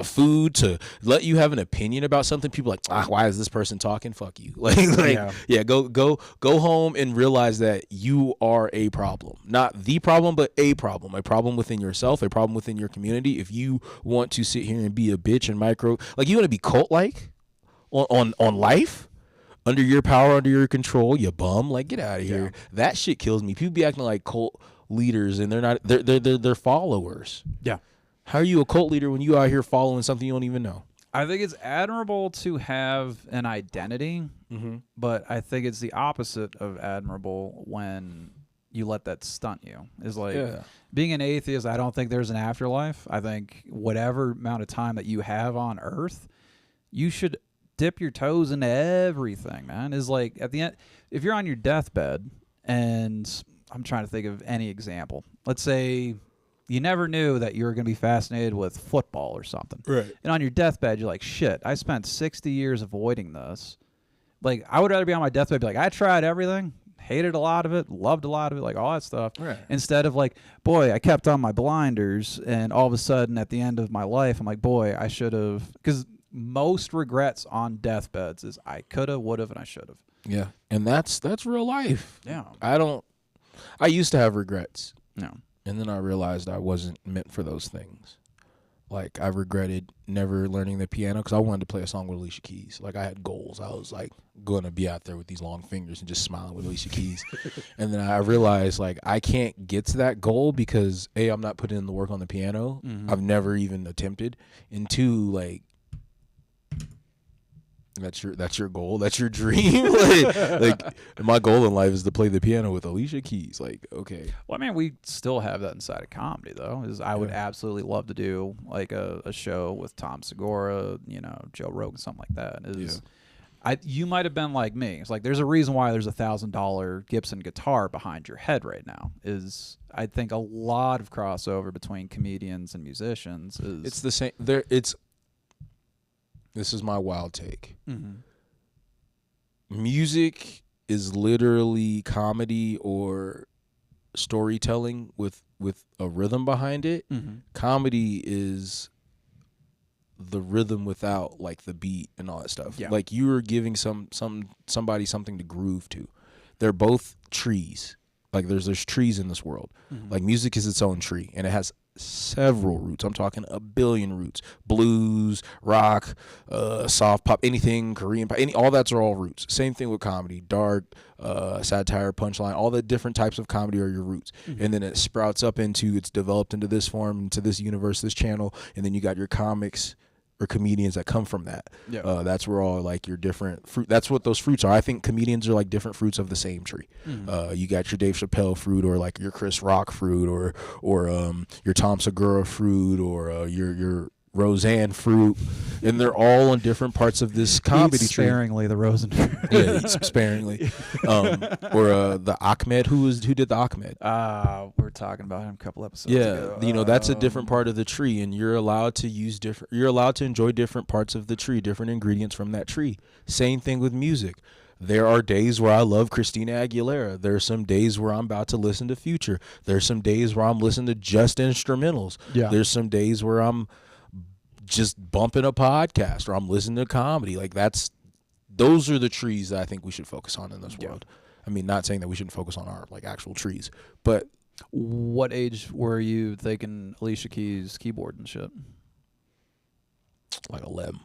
food to let you have an opinion about something. People are like, why is this person talking? Fuck you. Go home and realize that you are a problem. Not the problem, but a problem. A problem within yourself. A problem within your community. If you want to sit here and be a bitch and like you want to be cult-like on life. Under your power, under your control, you bum. Like, get out of here. That shit kills me. People be acting like cult leaders, and they're not. They're followers. Yeah. How are you a cult leader when you out here following something you don't even know? I think it's admirable to have an identity, but I think it's the opposite of admirable when you let that stunt you. Is like being an atheist. I don't think there's an afterlife. I think whatever amount of time that you have on Earth, you should dip your toes into everything, man. Is like at the end, if you're on your deathbed, and I'm trying to think of any example. Let's say you never knew that you were going to be fascinated with football or something. Right. And on your deathbed, you're like, shit, I spent 60 years avoiding this. Like, I would rather be on my deathbed, be like, I tried everything, hated a lot of it, loved a lot of it, like all that stuff. Right. Instead of like, boy, I kept on my blinders, and all of a sudden at the end of my life, I'm like, boy, I should have, because most regrets on deathbeds is I could have, would have, and I should have. Yeah. And that's real life. Yeah. I used to have regrets. No. And then I realized I wasn't meant for those things. Like, I regretted never learning the piano because I wanted to play a song with Alicia Keys. Like, I had goals. I was, like, going to be out there with these long fingers and just smiling with Alicia Keys. And then I realized, like, I can't get to that goal because, A, I'm not putting in the work on the piano. Mm-hmm. I've never even attempted. And 2, like, that's your goal. That's your dream. like my goal in life is to play the piano with Alicia Keys. Like, okay. Well, I mean, we still have that inside of comedy, though. Is I would absolutely love to do like a show with Tom Segura, Joe Rogan, something like that. You might have been like me. It's like there's a reason why there's $1,000 Gibson guitar behind your head right now. Is I think a lot of crossover between comedians and musicians. It's the same. This is my wild take. Mm-hmm. Music is literally comedy or storytelling with a rhythm behind it. Mm-hmm. Comedy is the rhythm without like the beat and all that stuff. Yeah. Like you are giving somebody something to groove to. They're both trees. Like there's trees in this world. Mm-hmm. Like music is its own tree and it has several roots. I'm talking a billion roots. Blues, rock, soft pop, anything, Korean pop, all that's are all roots. Same thing with comedy, dark, satire, punchline, all the different types of comedy are your roots. Mm-hmm. And then it sprouts up it's developed into this form, into this universe, this channel, and then you got your comics or comedians that come from that. Yeah. That's where all like your different fruit. That's what those fruits are. I think comedians are like different fruits of the same tree. Mm-hmm. You got your Dave Chappelle fruit, or like your Chris Rock fruit, or your Tom Segura fruit, or your Roseanne fruit, and they're all on different parts of this comedy Eat sparingly, the Rosen fruit. Yeah, eat sparingly. Or the Ahmed, who did the Ahmed? We were talking about him a couple episodes ago. Yeah, that's a different part of the tree, and you're allowed to you're allowed to enjoy different parts of the tree, different ingredients from that tree. Same thing with music. There are days where I love Christina Aguilera. There are some days where I'm about to listen to Future. There's some days where I'm listening to just instrumentals. Yeah. There's some days where I'm just bumping a podcast or I'm listening to comedy. Like those are the trees that I think we should focus on in this world. I mean, not saying that we shouldn't focus on our like actual trees, but what age were you thinking Alicia Keys keyboard and shit? Like 11.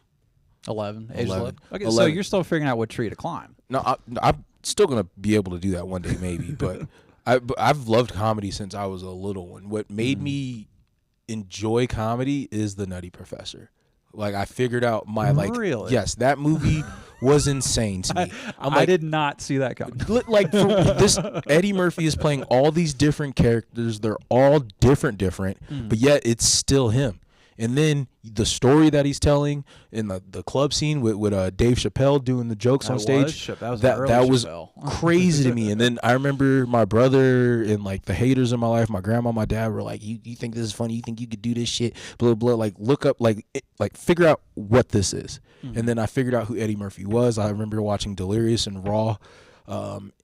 11, age 11. 11. Okay, so 11. you're still figuring out what tree to climb. No, I'm still gonna be able to do that one day, maybe. But I've loved comedy since I was a little one. What made me enjoy comedy is The Nutty Professor. Like I figured out my Really? yes, that movie was insane to me. I did not see that coming. Like for this, Eddie Murphy is playing all these different characters. They're all different, but yet it's still him. And then the story that he's telling in the club scene with Dave Chappelle doing the jokes on stage, that was crazy to me. And then I remember my brother and like the haters in my life, my grandma, my dad were like, you think this is funny? You think you could do this shit? Blah, blah, like look up, like figure out what this is. And then I figured out who Eddie Murphy was. I remember watching Delirious and Raw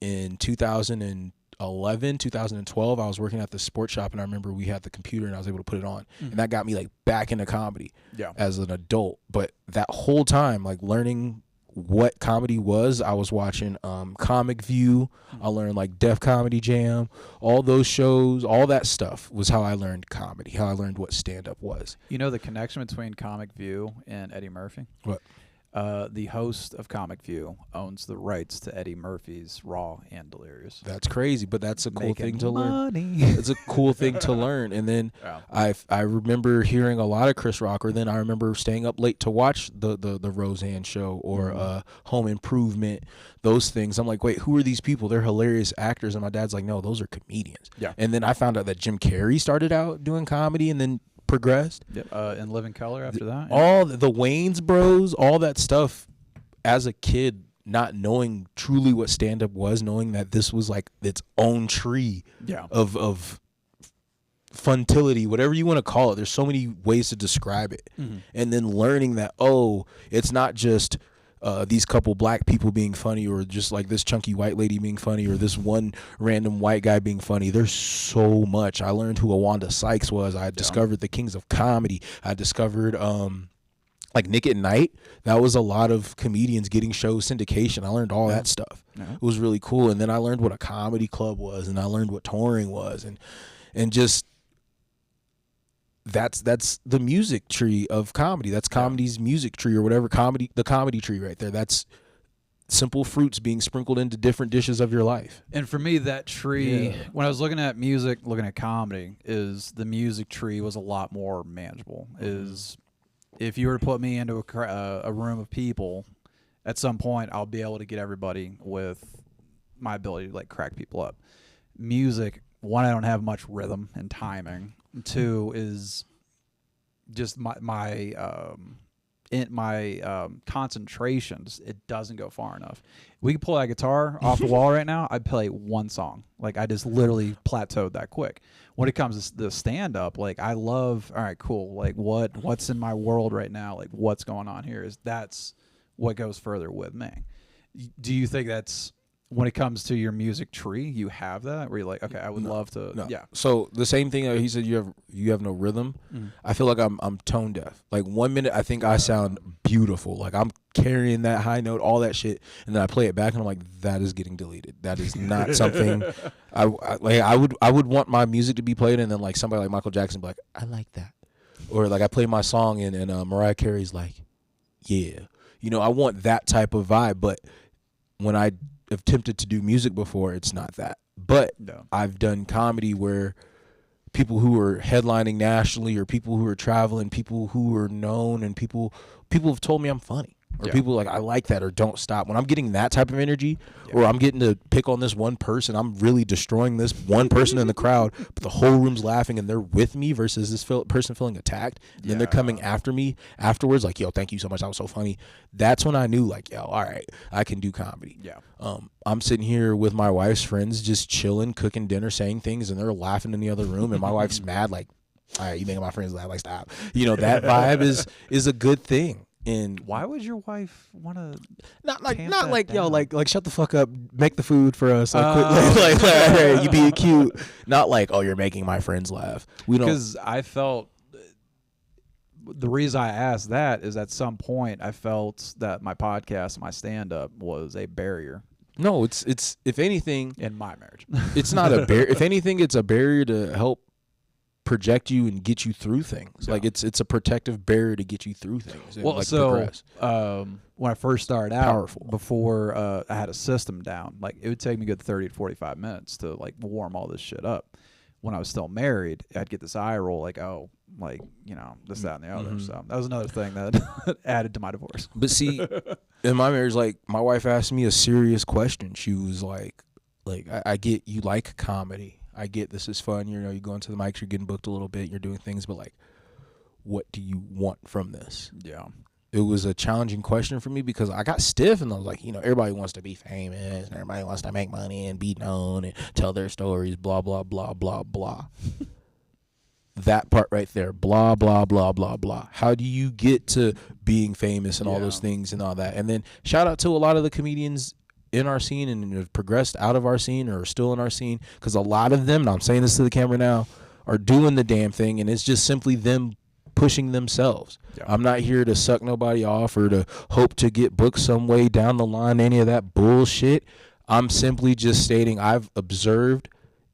in 2012. I was working at the sports shop, and I remember we had the computer, and I was able to put it on, and that got me like back into comedy as an adult. But that whole time, like learning what comedy was, I was watching Comic View. I learned like Def Comedy Jam, all those shows, all that stuff was how I learned comedy, how I learned what stand-up was. You know the connection between Comic View and Eddie Murphy? What? The host of Comic View owns the rights to Eddie Murphy's Raw and Delirious. That's crazy, but that's a cool thing to learn. Money. It's a cool thing to learn. And then I remember hearing a lot of Chris Rocker. Then I remember staying up late to watch the Roseanne show or Home Improvement, those things. I'm like, wait, who are these people? They're hilarious actors. And my dad's like, no, those are comedians. Yeah. And then I found out that Jim Carrey started out doing comedy and then progressed. In Living Color after that. All the Wayans Bros, all that stuff. As a kid, not knowing truly what stand-up was, knowing that this was like its own tree of funtility, whatever you want to call it. There's so many ways to describe it. And then learning that, it's not just these couple black people being funny, or just like this chunky white lady being funny, or this one random white guy being funny. There's so much. I learned who Awanda Sykes was. I discovered the Kings of Comedy. I discovered like Nick at Night. That was a lot of comedians getting shows syndication. I learned all that stuff. It was really cool. And then I learned what a comedy club was, and I learned what touring was, and just that's the music tree of comedy. That's comedy's music tree, or whatever, the comedy tree right there. That's simple fruits being sprinkled into different dishes of your life. And for me, that tree, when I was looking at music, looking at comedy, is the music tree was a lot more manageable. Is if you were to put me into a room of people, at some point I'll be able to get everybody with my ability to like crack people up. Music, one, I don't have much rhythm and timing. Two is just my concentration. It doesn't go far enough. We could pull that guitar off the wall right now. I'd play one song. Like I just literally plateaued that quick. When it comes to the stand up, like I love. All right, cool. Like what's in my world right now? Like what's going on here? That's what goes further with me. Do you think that's when it comes to your music tree, you have that where you're like, okay, I would love to. No. Yeah. So the same thing he said, you have no rhythm. I feel like I'm tone deaf. Like 1 minute I think I sound beautiful, like I'm carrying that high note, all that shit, and then I play it back and I'm like, that is getting deleted. That is not something I would want my music to be played, and then like somebody like Michael Jackson be like, I like that, or like I play my song and Mariah Carey's like, yeah, I want that type of vibe. But when I have attempted to do music before, it's not that. But I've done comedy where people who are headlining nationally, or people who are traveling, people who are known, and people have told me I'm funny, or people like, I like that, or don't stop. When I'm getting that type of energy, or I'm getting to pick on this one person, I'm really destroying this one person in the crowd, but the whole room's laughing and they're with me, versus this person feeling attacked, and then they're coming after me afterwards like, yo, thank you so much, that was so funny. That's when I knew like, yo, all right, I can do comedy. I'm sitting here with my wife's friends, just chilling, cooking dinner, saying things, and they're laughing in the other room, and my wife's mad like, all right, you making my friends laugh, like stop. That vibe is a good thing. And why would your wife want to? Not like yo, like shut the fuck up, make the food for us, like hey, you being cute. Not like, oh, you're making my friends laugh. We don't. Because I felt the reason I asked that is at some point I felt that my podcast, my stand up, was a barrier. No, it's if anything in my marriage, it's not a barrier. If anything, it's a barrier to help project you and get you through things. Yeah. Like it's a protective barrier to get you through things. And, Well, like, so progress. when I first started out, Powerful. before I had a system down, like it would take me a good 30 to 45 minutes to like warm all this shit up. When I was still married, I'd get this eye roll like, oh, like, you know, this, that, and the other. So that was another thing that added to my divorce. But see, in my marriage, like my wife asked me a serious question. She was like I get you like comedy. I get this is fun. You know, you go into the mics, you're getting booked a little bit, you're doing things, but like, what do you want from this? Yeah. It was a challenging question for me because I got stiff and I was like, you know, everybody wants to be famous and everybody wants to make money and be known and tell their stories, blah, blah, blah, blah, blah. That part right there, blah, blah, blah, blah, blah. How do you get to being famous and all those things and all that? And then shout out to a lot of the comedians in our scene and have progressed out of our scene or are still in our scene, because a lot of them, and I'm saying this to the camera now, are doing the damn thing, and it's just simply them pushing themselves. Yeah. I'm not here to suck nobody off or to hope to get booked some way down the line, any of that bullshit. I'm simply just stating I've observed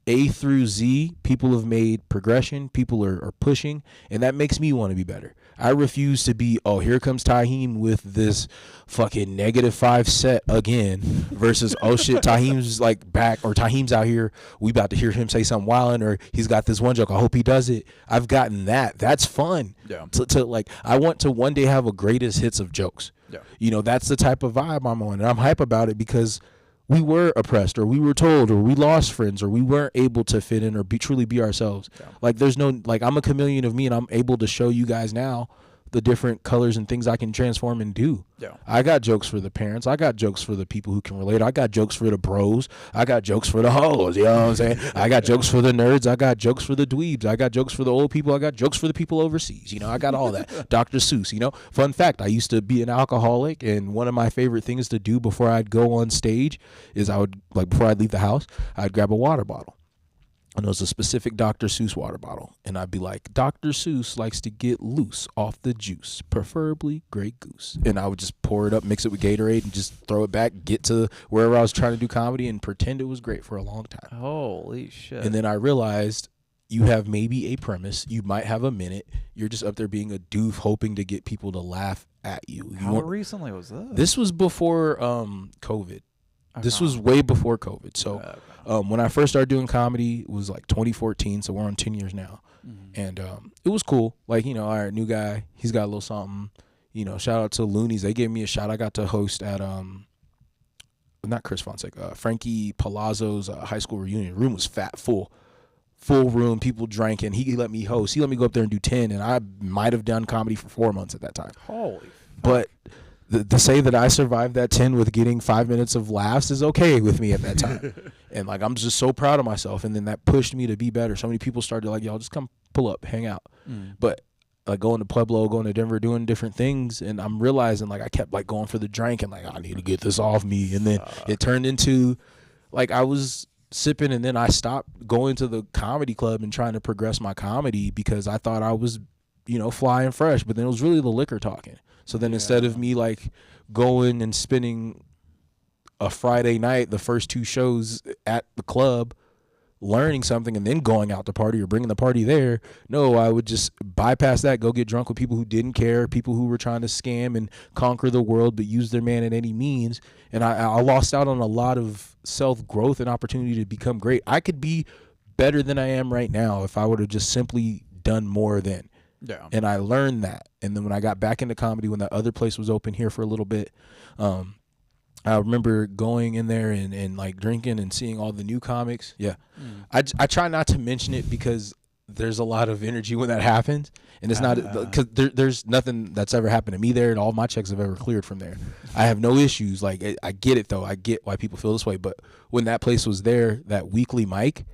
A through Z, people have made progression, people are pushing, and that makes me want to be better. I refuse to be, oh, here comes Taheem with this fucking -5 set again versus, oh shit, Taheem's like back, or Taheem's out here, we about to hear him say something wildin', or he's got this one joke, I hope he does it. I've gotten that. That's fun. Yeah. To like, I want to one day have a greatest hits of jokes. Yeah. You know, that's the type of vibe I'm on, and I'm hype about it because we were oppressed, or we were told, or we lost friends, or we weren't able to fit in or truly be ourselves. Yeah. Like there's no, like I'm a chameleon of me, and I'm able to show you guys now the different colors and things I can transform and do. Yeah. I got jokes for the parents. I got jokes for the people who can relate. I got jokes for the bros. I got jokes for the hoes. You know what I'm saying? I got jokes for the nerds. I got jokes for the dweebs. I got jokes for the old people. I got jokes for the people overseas. You know, I got all that. Dr. Seuss, you know. Fun fact, I used to be an alcoholic, and one of my favorite things to do before I'd go on stage is I would, like before I'd leave the house, I'd grab a water bottle. And it was a specific Dr. Seuss water bottle. And I'd be like, Dr. Seuss likes to get loose off the juice, preferably Grey Goose. And I would just pour it up, mix it with Gatorade, and just throw it back, get to wherever I was trying to do comedy, and pretend it was great for a long time. Holy shit. And then I realized you have maybe a premise. You might have a minute. You're just up there being a doof hoping to get people to laugh at you. How recently was this? This was before COVID. This was way before COVID. So when I first started doing comedy, it was like 2014. So we're on 10 years now. Mm-hmm. And it was cool. Like, you know, all right, new guy. He's got a little something. You know, shout out to Loonies. They gave me a shot. I got to host at, not Chris Fonseca, Frankie Palazzo's high school reunion. The room was full room, people drinking. He let me host. He let me go up there and do 10. And I might have done comedy for 4 months at that time. Holy fuck. But to say that I survived that 10 with getting 5 minutes of laughs is okay with me at that time. And like, I'm just so proud of myself. And then that pushed me to be better. So many people started like, y'all just come pull up, hang out. But like going to Pueblo, going to Denver, doing different things. And I'm realizing like I kept like going for the drink and like, I need to get this off me. And then it turned into like I was sipping, and then I stopped going to the comedy club and trying to progress my comedy because I thought I was, you know, flying fresh. But then it was really the liquor talking. So then instead of me like going and spending a Friday night, the first 2 shows at the club, learning something and then going out to party or bringing the party there, no, I would just bypass that, go get drunk with people who didn't care, people who were trying to scam and conquer the world but use their man at any means. And I lost out on a lot of self-growth and opportunity to become great. I could be better than I am right now if I would have just simply done more then. Yeah. And I learned that. And then when I got back into comedy, when that other place was open here for a little bit, I remember going in there and like drinking and seeing all the new comics. Yeah. I try not to mention it because there's a lot of energy when that happens. And it's not because there's nothing that's ever happened to me there, and all my checks have ever cleared from there. I have no issues. Like, I get it, though. I get why people feel this way. But when that place was there, that weekly mic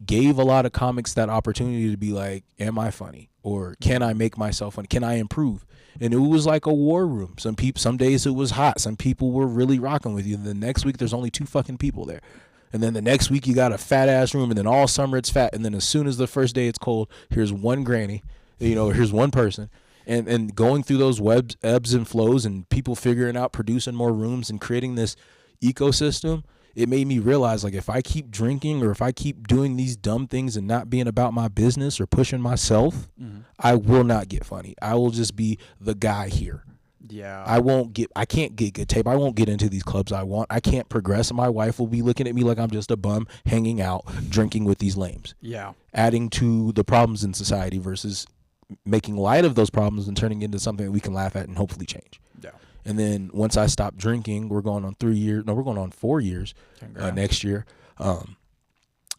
gave a lot of comics that opportunity to be like, am I funny? Or can I make myself funny? Can I improve? And it was like a war room. Some days it was hot. Some people were really rocking with you. The next week there's only 2 fucking people there. And then the next week you got a fat ass room, and then all summer it's fat. And then as soon as the first day it's cold, here's one granny, you know, here's one person. And going through those ebbs and flows and people figuring out producing more rooms and creating this ecosystem, it made me realize, like, if I keep drinking or if I keep doing these dumb things and not being about my business or pushing myself, I will not get funny. I will just be the guy here. Yeah. I can't get good tape. I won't get into these clubs I want. I can't progress. And my wife will be looking at me like I'm just a bum hanging out, drinking with these lames. Yeah. Adding to the problems in society versus making light of those problems and turning into something that we can laugh at and hopefully change. Yeah. And then once I stop drinking, we're going on 4 years next year.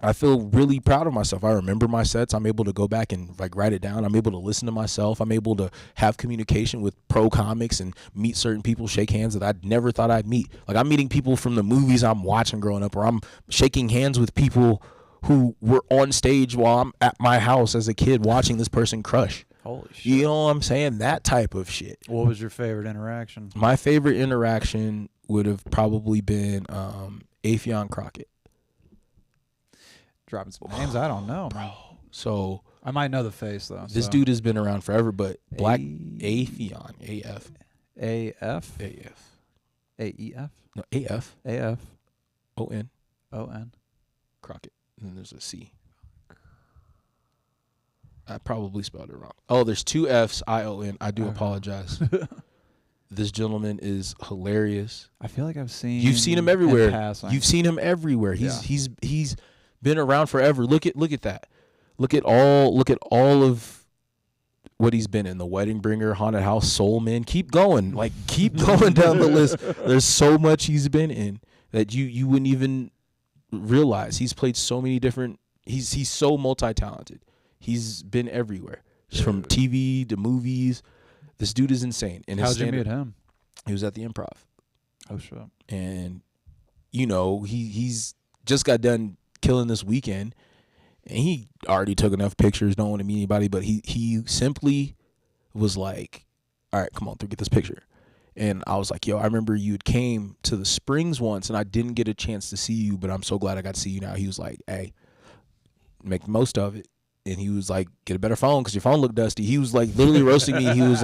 I feel really proud of myself. I remember my sets. I'm able to go back and like write it down. I'm able to listen to myself. I'm able to have communication with pro comics and meet certain people, shake hands that I never thought I'd meet. Like I'm meeting people from the movies I'm watching growing up, or I'm shaking hands with people who were on stage while I'm at my house as a kid watching this person crush. Holy shit. You know what I'm saying? That type of shit. What was your favorite interaction? My favorite interaction would have probably been Affion Crockett. Dropping some names I don't know, Bro. So I might know the face though. this dude has been around forever, but Black Affion, A-F. A-F? A-F. A-E-F? No, A-F. A-F. O-N. O-N. Crockett. And then there's a C. I probably spelled it wrong. Oh, there's two F's, I-O-N. I do apologize. This gentleman is hilarious. I feel like I've seen. You've seen him everywhere. Passing. You've seen him everywhere. He's been around forever. Look at that. Look at all of what he's been in. The Wedding Bringer, Haunted House, Soul Man. Keep going. Like keep going down the list. There's so much he's been in that you wouldn't even realize. He's played so many different. He's so multi-talented. He's been everywhere. From TV to movies. This dude is insane. And how'd you meet him? He was at the Improv. Oh shit. And you know, he's just got done killing this weekend, and he already took enough pictures, don't want to meet anybody, but he simply was like, all right, come on through, get this picture. And I was like, yo, I remember you came to the Springs once and I didn't get a chance to see you, but I'm so glad I got to see you now. He was like, hey, make the most of it. And he was like, get a better phone because your phone looked dusty. He was like literally roasting me. He was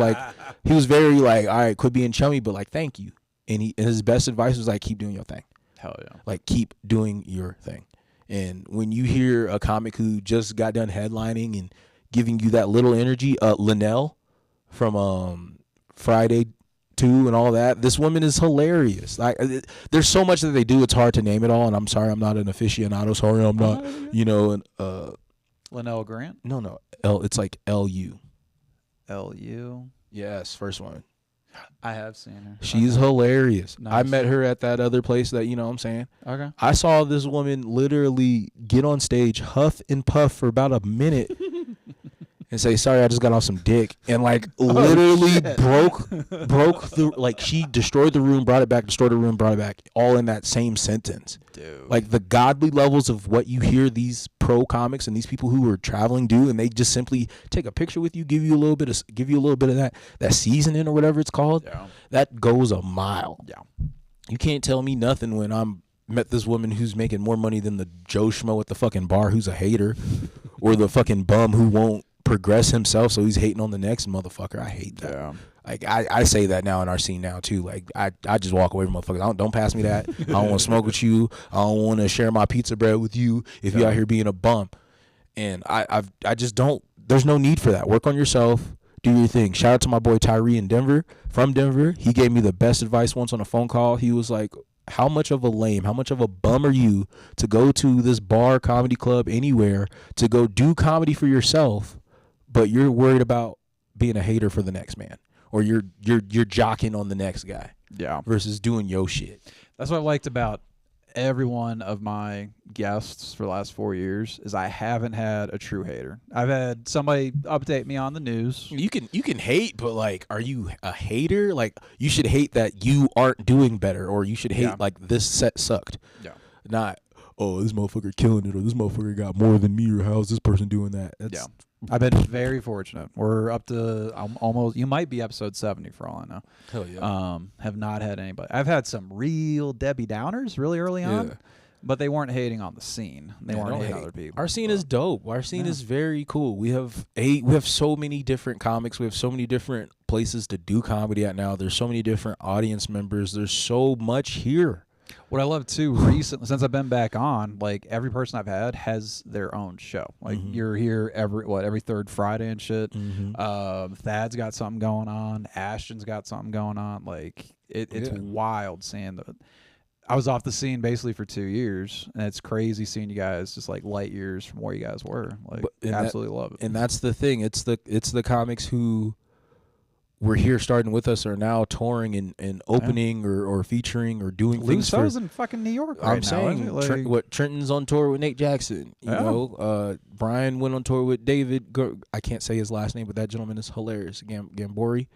very like, all right, quit being chummy, but like, thank you. And his best advice was like, keep doing your thing. Hell yeah. Like, keep doing your thing. And when you hear a comic who just got done headlining and giving you that little energy, Linnell from Friday 2 and all that, this woman is hilarious. Like, there's so much that they do, it's hard to name it all. And I'm sorry, I'm not an aficionado. Sorry, I'm not, you know. And Linnell Grant? No, it's like L-U. L-U? Yes, first one. I have seen her. She's hilarious. Nice. I met her at that other place that, you know what I'm saying? Okay. I saw this woman literally get on stage, huff and puff for about a minute and say, sorry, I just got off some dick. And like literally broke the, like she destroyed the room, brought it back, destroyed the room, brought it back, all in that same sentence. Dude. Like the godly levels of what you hear these pro comics and these people who are traveling do, and they just simply take a picture with you, give you a little bit of that seasoning or whatever it's called. Yeah. That goes a mile. Yeah. You can't tell me nothing when I'm met this woman who's making more money than the Joe Schmo at the fucking bar who's a hater, or the fucking bum who won't progress himself, so he's hating on the next motherfucker. I hate that. Yeah. Like I say that now in our scene now too. Like I just walk away from motherfuckers. Don't pass me that. I don't want to smoke with you. I don't want to share my pizza bread with you if you out here being a bum. And I just don't. There's no need for that. Work on yourself. Do your thing. Shout out to my boy Tyree in Denver. From Denver, he gave me the best advice once on a phone call. He was like, how much of a lame, how much of a bum are you to go to this bar, comedy club, anywhere to go do comedy for yourself, but you're worried about being a hater for the next man, or you're jocking on the next guy. Yeah. Versus doing yo shit. That's what I liked about every one of my guests for the last 4 years is I haven't had a true hater. I've had somebody update me on the news. You can hate, but like, are you a hater? Like, you should hate that you aren't doing better, or you should hate like this set sucked. Yeah. Not, oh, this motherfucker killing it, or this motherfucker got more than me, or how's this person doing that? That's, I've been very fortunate. We're up to almost, you might be episode 70 for all I know. Hell yeah. Have not had anybody. I've had some real Debbie Downers really early on, but they weren't hating on the scene. They weren't hating other people. Our scene is dope. Our scene is very cool. We have so many different comics. We have so many different places to do comedy at now. There's so many different audience members. There's so much here. What I love too recently, since I've been back on, like every person I've had has their own show. Like you're here every third Friday and shit. Thad's got something going on. Ashton's got something going on. Like it's wild seeing the. I was off the scene basically for 2 years, and it's crazy seeing you guys just like light years from where you guys were. Like, absolutely love it. And that's the thing. It's the comics who were here starting with us are now touring and opening or featuring or doing things. So in fucking New York. Right I'm now, saying like, Trenton's on tour with Nate Jackson. You know, Brian went on tour with David. I can't say his last name, but that gentleman is hilarious. Gambori.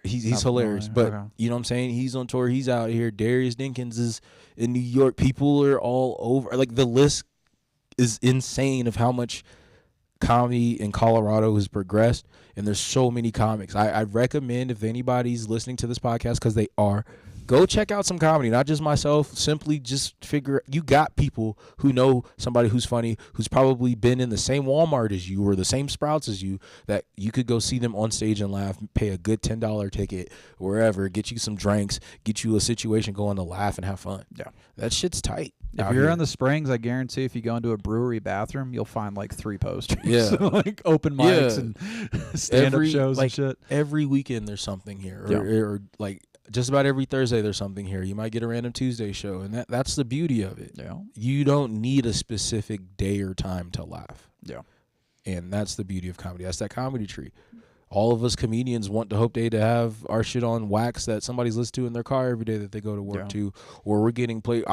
He's hilarious, but you know what I'm saying? He's on tour. He's out here. Darius Dinkins is in New York. People are all over. Like, the list is insane of how much comedy in Colorado has progressed, and there's so many comics. I recommend, if anybody's listening to this podcast, because they are, go check out some comedy, not just myself. Simply just you got people who know somebody who's funny, who's probably been in the same Walmart as you or the same Sprouts as you, that you could go see them on stage and laugh, pay a good $10 ticket wherever, get you some drinks, get you a situation going to laugh and have fun. Yeah. That shit's tight. If you're in the Springs, I guarantee if you go into a brewery bathroom, you'll find like 3 posters. Yeah. Like open mics and stand-up shows and shit. Every weekend there's something here. Or like just about every Thursday there's something here. You might get a random Tuesday show, and that's the beauty of it. Yeah. You don't need a specific day or time to laugh. Yeah. And that's the beauty of comedy. That's that comedy tree. All of us comedians want to hope to have our shit on wax that somebody's listening to in their car every day that they go to work to, or we're getting played.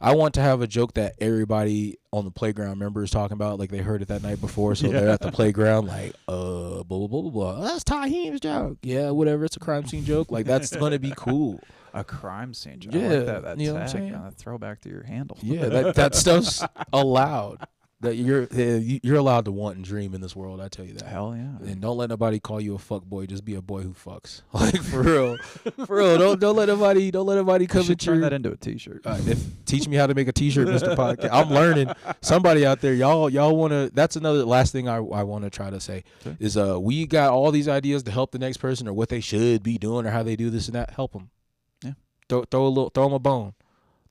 I want to have a joke that everybody on the playground members talking about, like they heard it that night before, so they're at the playground like, blah, blah, blah, blah, blah. That's Taheem's joke. Yeah, whatever. It's a crime scene joke. Like, that's going to be cool. A crime scene joke. Yeah. I like that You know tag, what I'm saying? a throwback to your handle. Yeah, that stuff's allowed. That you're allowed to want and dream in this world. I tell you that. Hell yeah. And don't let nobody call you a fuck boy. Just be a boy who fucks. Like, for real, for real. Don't let nobody come at turn that into a T-shirt. Teach me how to make a T-shirt, Mr. Podcast. I'm learning. Somebody out there, y'all want to. That's another last thing I want to try to say is we got all these ideas to help the next person or what they should be doing or how they do this and that. Help them. Yeah. Throw them a bone.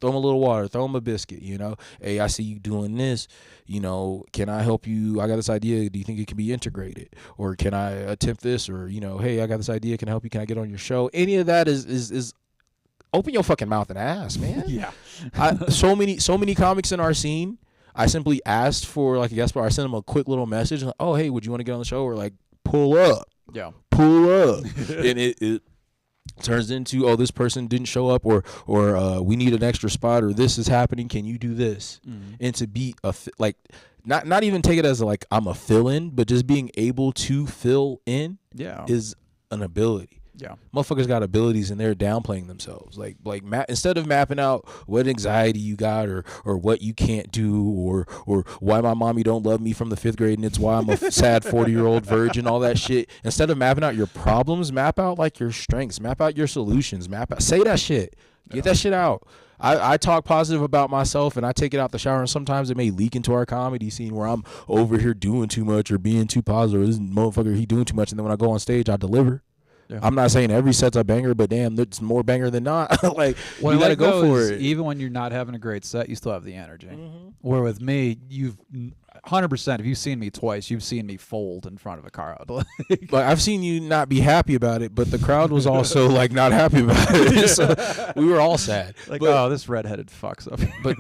Throw them a little water. Throw them a biscuit, you know. Hey, I see you doing this. You know, can I help you? I got this idea. Do you think it can be integrated? Or can I attempt this? Or, you know, hey, I got this idea. Can I help you? Can I get on your show? Any of that is open your fucking mouth and ask, man. Yeah. So many comics in our scene, I simply asked for, like, a guest spot. I sent them a quick little message. Like, oh, hey, would you want to get on the show? Or, like, pull up. Yeah. Pull up. And it turns into, oh, this person didn't show up, or we need an extra spot, or this is happening, can you do this? And to be not even take it as like I'm a fill-in, but just being able to fill in is an ability. Yeah, motherfuckers got abilities and they're downplaying themselves. Like instead of mapping out what anxiety you got or what you can't do or why my mommy don't love me from the 5th grade and it's why I'm a sad 40-year-old virgin, all that shit. Instead of mapping out your problems, map out like your strengths, map out your solutions, say that shit, get that shit out. I talk positive about myself and I take it out the shower, and sometimes it may leak into our comedy scene where I'm over here doing too much or being too positive. This motherfucker, he doing too much, and then when I go on stage, I deliver. Yeah. I'm not saying every set's a banger, but damn, it's more banger than not. Like, you gotta go for it. Even when you're not having a great set, you still have the energy. Where with me, you've 100%. If you've seen me twice, you've seen me fold in front of a crowd. But I've seen you not be happy about it, but the crowd was also like not happy about it. So we were all sad. Like, oh, this redheaded fucks up. But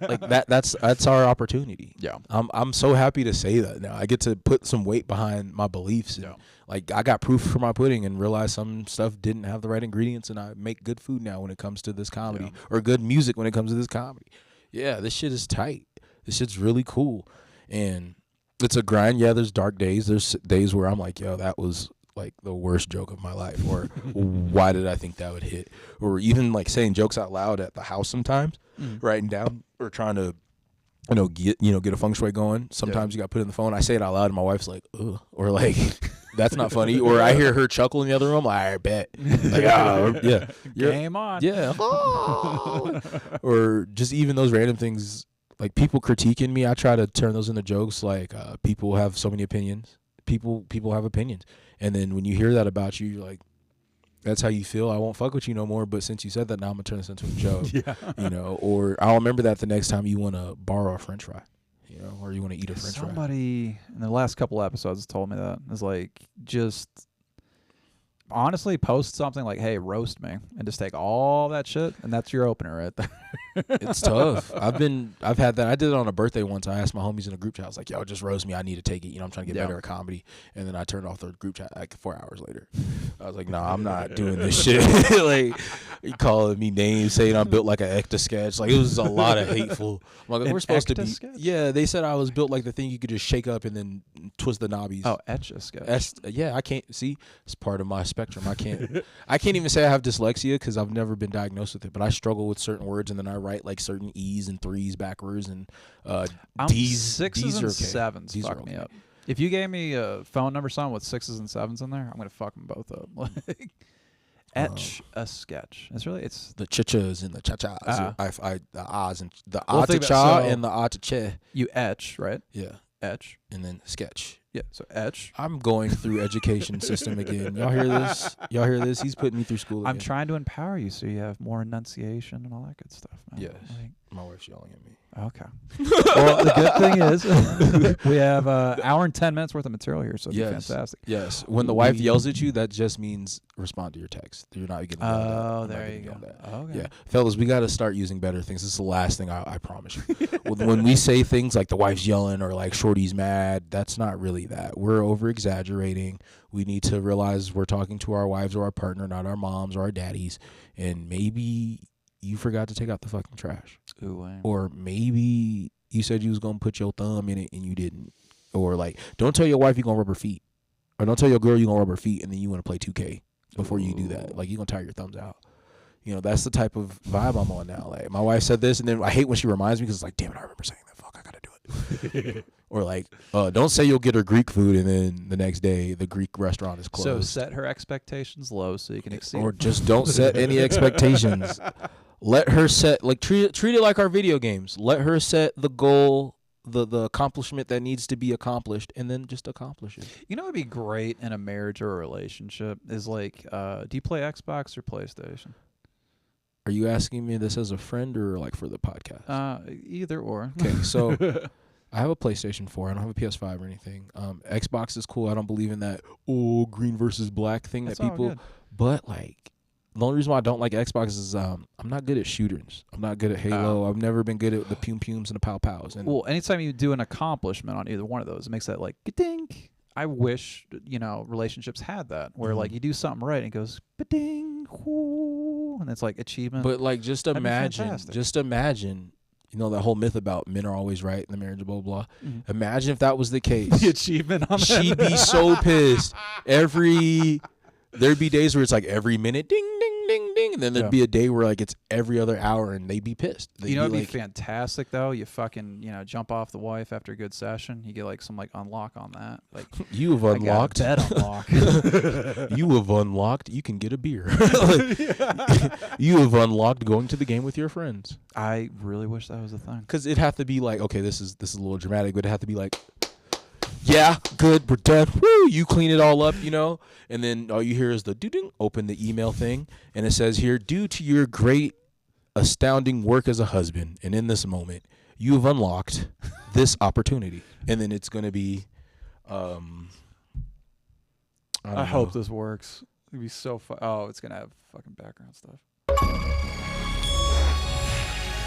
like that's our opportunity. Yeah, I'm so happy to say that now. I get to put some weight behind my beliefs. And, like, I got proof for my pudding and realized some stuff didn't have the right ingredients, and I make good food now when it comes to this comedy, or good music when it comes to this comedy. Yeah, this shit is tight. This shit's really cool. And it's a grind. Yeah, there's dark days. There's days where I'm like, yo, that was like the worst joke of my life. Or why did I think that would hit? Or even like saying jokes out loud at the house sometimes, writing down or trying to, get a feng shui going. Sometimes you got to put it in the phone. I say it out loud and my wife's like, ugh. Or like, that's not funny. Or I hear her chuckle in the other room. I bet. Like, yeah. Game on. Yeah. Or just even those random things. Like, people critiquing me, I try to turn those into jokes. Like, people have so many opinions. People have opinions. And then when you hear that about you, you're like, that's how you feel. I won't fuck with you no more. But since you said that, now I'm gonna turn this into a joke. Yeah. You know, or I'll remember that the next time you want to borrow a French fry. You know, or you want to eat a French fry. Somebody in the last couple episodes has told me that. It's like, just honestly post something like, hey, roast me, and just take all that shit, and that's your opener right there. It's tough. I've had that. I did it on a birthday once. I asked my homies in a group chat. I was like, yo, just roast me. I need to take it. You know, I'm trying to get better at comedy. And then I turned off the group chat like 4 hours later. I was like, nah, I'm not doing this shit. Like, you calling me names, saying I'm built like an ecta sketch. Like, it was a lot of hateful. I'm like, we're supposed to be. Sketch? Yeah, they said I was built like the thing you could just shake up and then twist the knobbies. Oh, Etch-a-Sketch. Yeah, I can't see. It's part of my spectrum. I can't even say I have dyslexia because I've never been diagnosed with it. But I struggle with certain words, and then I write like certain E's and 3's backwards, and D's. 6s D's and are okay. 7s D's fuck are me okay. up. If you gave me a phone number song with 6s and 7s in there, I'm gonna fuck them both up. Like, Etch-a-Sketch. It's The cha-chas and the cha-chas. The ahs and the ah to think cha about- so- and the ah to che. you etch, right? Yeah, Etch. and then sketch. Yeah. So etch. I'm going through education system again. Y'all hear this? Y'all hear this? He's putting me through school again. I'm trying to empower you so you have more enunciation and all that good stuff, man. Yes. Like, My wife's yelling at me. okay. Well, the good thing is we have an hour and 10 minutes worth of material here, so it'd be fantastic. Yes. When the wife yells at you, that just means respond to your text. You're not getting yelled at. Oh, I'm not there getting you go. yelled at. Okay. Yeah. Fellas, we got to start using better things. This is the last thing I promise you. When we say things like the wife's yelling or like shorty's mad, that's not really that. We're over exaggerating. We need to realize we're talking to our wives or our partner, not our moms or our daddies. And maybe you forgot to take out the fucking trash. Ooh, wow. Or maybe you said you was going to put your thumb in it and you didn't. Or like, don't tell your wife you're going to rub her feet. Or don't tell your girl you're going to rub her feet and then you want to play 2K before you do that. Like, you're going to tire your thumbs out. You know, that's the type of vibe I'm on now. Like, my wife said this, and then I hate when she reminds me because it's like, damn it, I remember saying that. Fuck, I got to do it. Or like, don't say you'll get her Greek food and then the next day the Greek restaurant is closed. So set her expectations low so you can exceed. Or just don't set any expectations. Let her set, like, treat it like our video games. Let her set the goal, the accomplishment that needs to be accomplished, and then just accomplish it. You know what would be great in a marriage or a relationship is like, do you play Xbox or PlayStation? Are you asking me this as a friend or like for the podcast? Either or. Okay, so I have a PlayStation 4. I don't have a PS5 or anything. Xbox is cool. I don't believe in that green versus black thing That's that all people. good. But like, the only reason why I don't like Xbox is I'm not good at shooters. I'm not good at Halo. I've never been good at the pums and the pows. And Well, anytime you do an accomplishment on either one of those, it makes that like ding. I wish relationships had that where like you do something right and it goes ding, and it's like achievement. But like, just That'd be imagine, that whole myth about men are always right in the marriage, blah blah blah. Mhm. Imagine if that was the case. the achievement on She'd be so pissed. There'd be days where it's like every minute, ding, ding, ding, ding. And then there'd be a day where like it's every other hour and they'd be pissed. It'd be fantastic though. You fucking, jump off the wife after a good session. You get like some like unlock on that. Like you have unlocked. I got a bed unlock. You have unlocked. You can get a beer. You have unlocked going to the game with your friends. I really wish that was a thing. Because it'd have to be like, okay, this is a little dramatic, but it'd have to be like, yeah, good, we're done. Woo, you clean it all up, and then all you hear is the doo-ding, open the email thing, and it says here, due to your great, astounding work as a husband, and in this moment, you have unlocked this opportunity. And then it's going to be, I hope this works. It'd be so fun. Oh, it's gonna have fucking background stuff.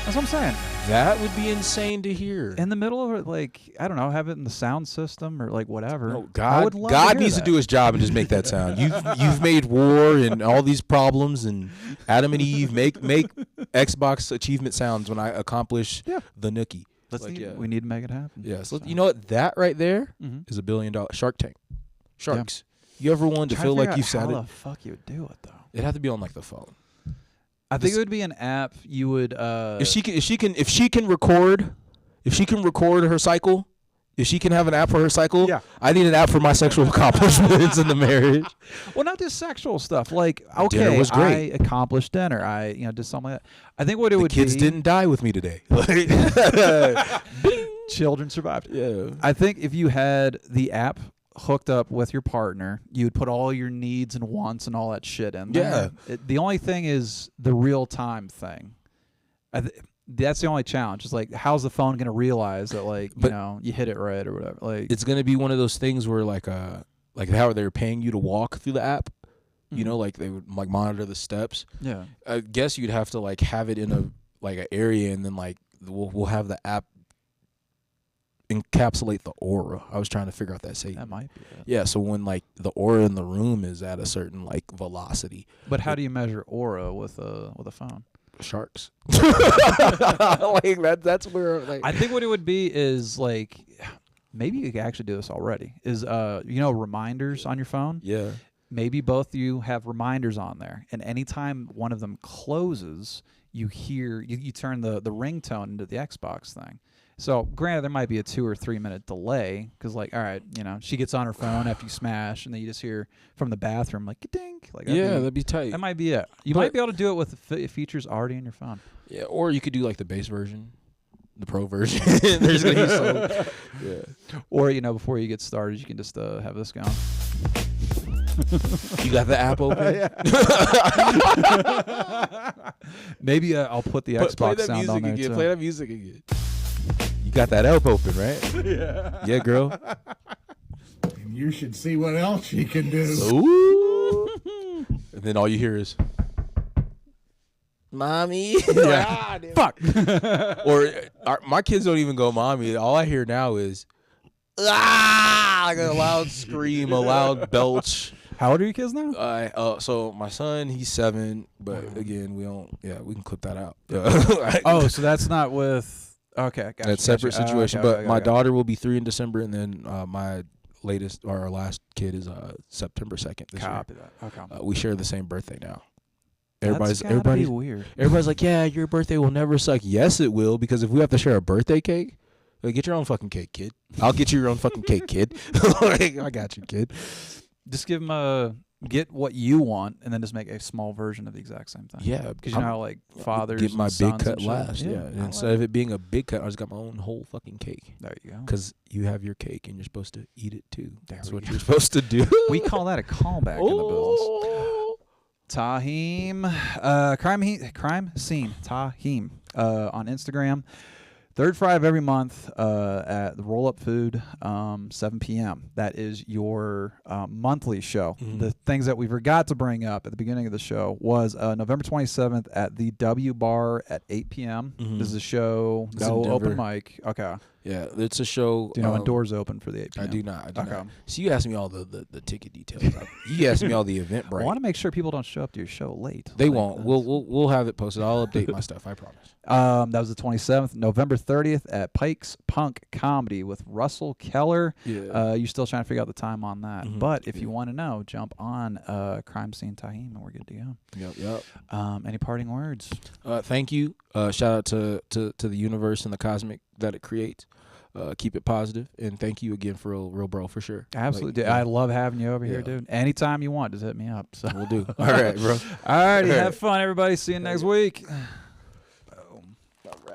That's what I'm saying. That would be insane to hear. In the middle of it, like, I don't know, have it in the sound system or like whatever. No, I would love God to needs hear to do his job and just make that sound. You've made war and all these problems, and Adam and Eve make Xbox achievement sounds when I accomplish the nookie. We need to make it happen. Yeah, so you know what? That right there is $1 billion Shark Tank. Sharks. You ever wanted to feel like you sounded? How the fuck you would do it though? It'd have to be on like the phone. I think it would be an app. You would if she can record her cycle. If she can have an app for her cycle, I need an app for my sexual accomplishments in the marriage. Well, not just sexual stuff. Like, okay, Dinner was great. I accomplished dinner. I did something like that. I think what it would be. The kids didn't die with me today. Children survived. Yeah. I think if you had the app hooked up with your partner, you would put all your needs and wants and all that shit in there. Yeah. The only thing is the real time thing. That's the only challenge. It's like, how's the phone going to realize that, like, you hit it right or whatever? Like, it's going to be one of those things where like how they're paying you to walk through the app. You know, like they would like monitor the steps. Yeah. I guess you'd have to like have it in a like an area, and then like we'll have the app encapsulate the aura. I was trying to figure out that saying. That might be it. Yeah, so when like the aura in the room is at a certain like velocity. But how do you measure aura with a phone? Sharks. Like that's where like I think what it would be is like, maybe you could actually do this already. Is reminders on your phone? Yeah. Maybe both of you have reminders on there, and anytime one of them closes, you hear you turn the ringtone into the Xbox thing. So granted, there might be a 2 or 3 minute delay because, like, all right, she gets on her phone after you smash, and then you just hear from the bathroom like dink. Like, that'd be tight. That might be it. You might be able to do it with the features already in your phone. Yeah, or you could do like the base version, the pro version. There's gonna be some. Yeah. Or before you get started, you can just have this going. You got the app open? Maybe I'll put the Xbox sound on there too. Play that music again. You got that app open, right? Yeah, girl. And you should see what else she can do. Ooh. And then all you hear is, "Mommy." Yeah. Fuck. Or my kids don't even go, "Mommy." All I hear now is, like a loud scream, a loud belch. How old are your kids now? So my son, he's 7, but again, we can clip that out. Oh, so that's not with. Okay, gotcha. That's a separate situation. Okay, but my daughter will be 3 in December, and then my our last kid is September 2nd this Copy that. Okay. We share the same birthday now. Everybody's weird. Everybody's like, yeah, your birthday will never suck. Yes, it will, because if we have to share a birthday cake, get your own fucking cake, kid. I'll get you your own fucking cake, kid. Like, I got you, kid. Just give them get what you want, and then just make a small version of the exact same thing. Yeah, because you know how like fathers get my and big sons cut and shit? last. Yeah, and instead of it being a big cut, I just got my own whole fucking cake. There you go. Because you have your cake and you're supposed to eat it too. That's what go. you're supposed to do. We call that a callback in the bills. Tahim, crime scene. Tahim on Instagram. Third Friday of every month at the Roll Up Food, 7 p.m. That is your monthly show. Mm-hmm. The things that we forgot to bring up at the beginning of the show was November 27th at the W Bar at 8 p.m. Mm-hmm. This is a show, It's no in open Denver. mic. Okay. Yeah, it's a show. Do you know when doors open for the 8 p.m.? I do not. Okay. Not. So you asked me all the ticket details. You asked me all the event I break. want to make sure people don't show up to your show late. They Like, won't. We'll have it posted. I'll update my stuff. I promise. That was the 27th. November 30th at Pike's Punk Comedy with Russell Keller. Yeah. You're still trying to figure out the time on that. Mhm. But if you want to know, jump on Crime Scene Tahim and we're good to go. Yep. Any parting words? Thank you. Shout out to the universe and the cosmic that it creates. Keep it positive, and thank you again for real bro for sure. Absolutely. Like, I love having you over here, Yeah. dude. Anytime you want, just hit me up. So We'll do. All right, bro. All righty. All right. Have fun, everybody. See you next week.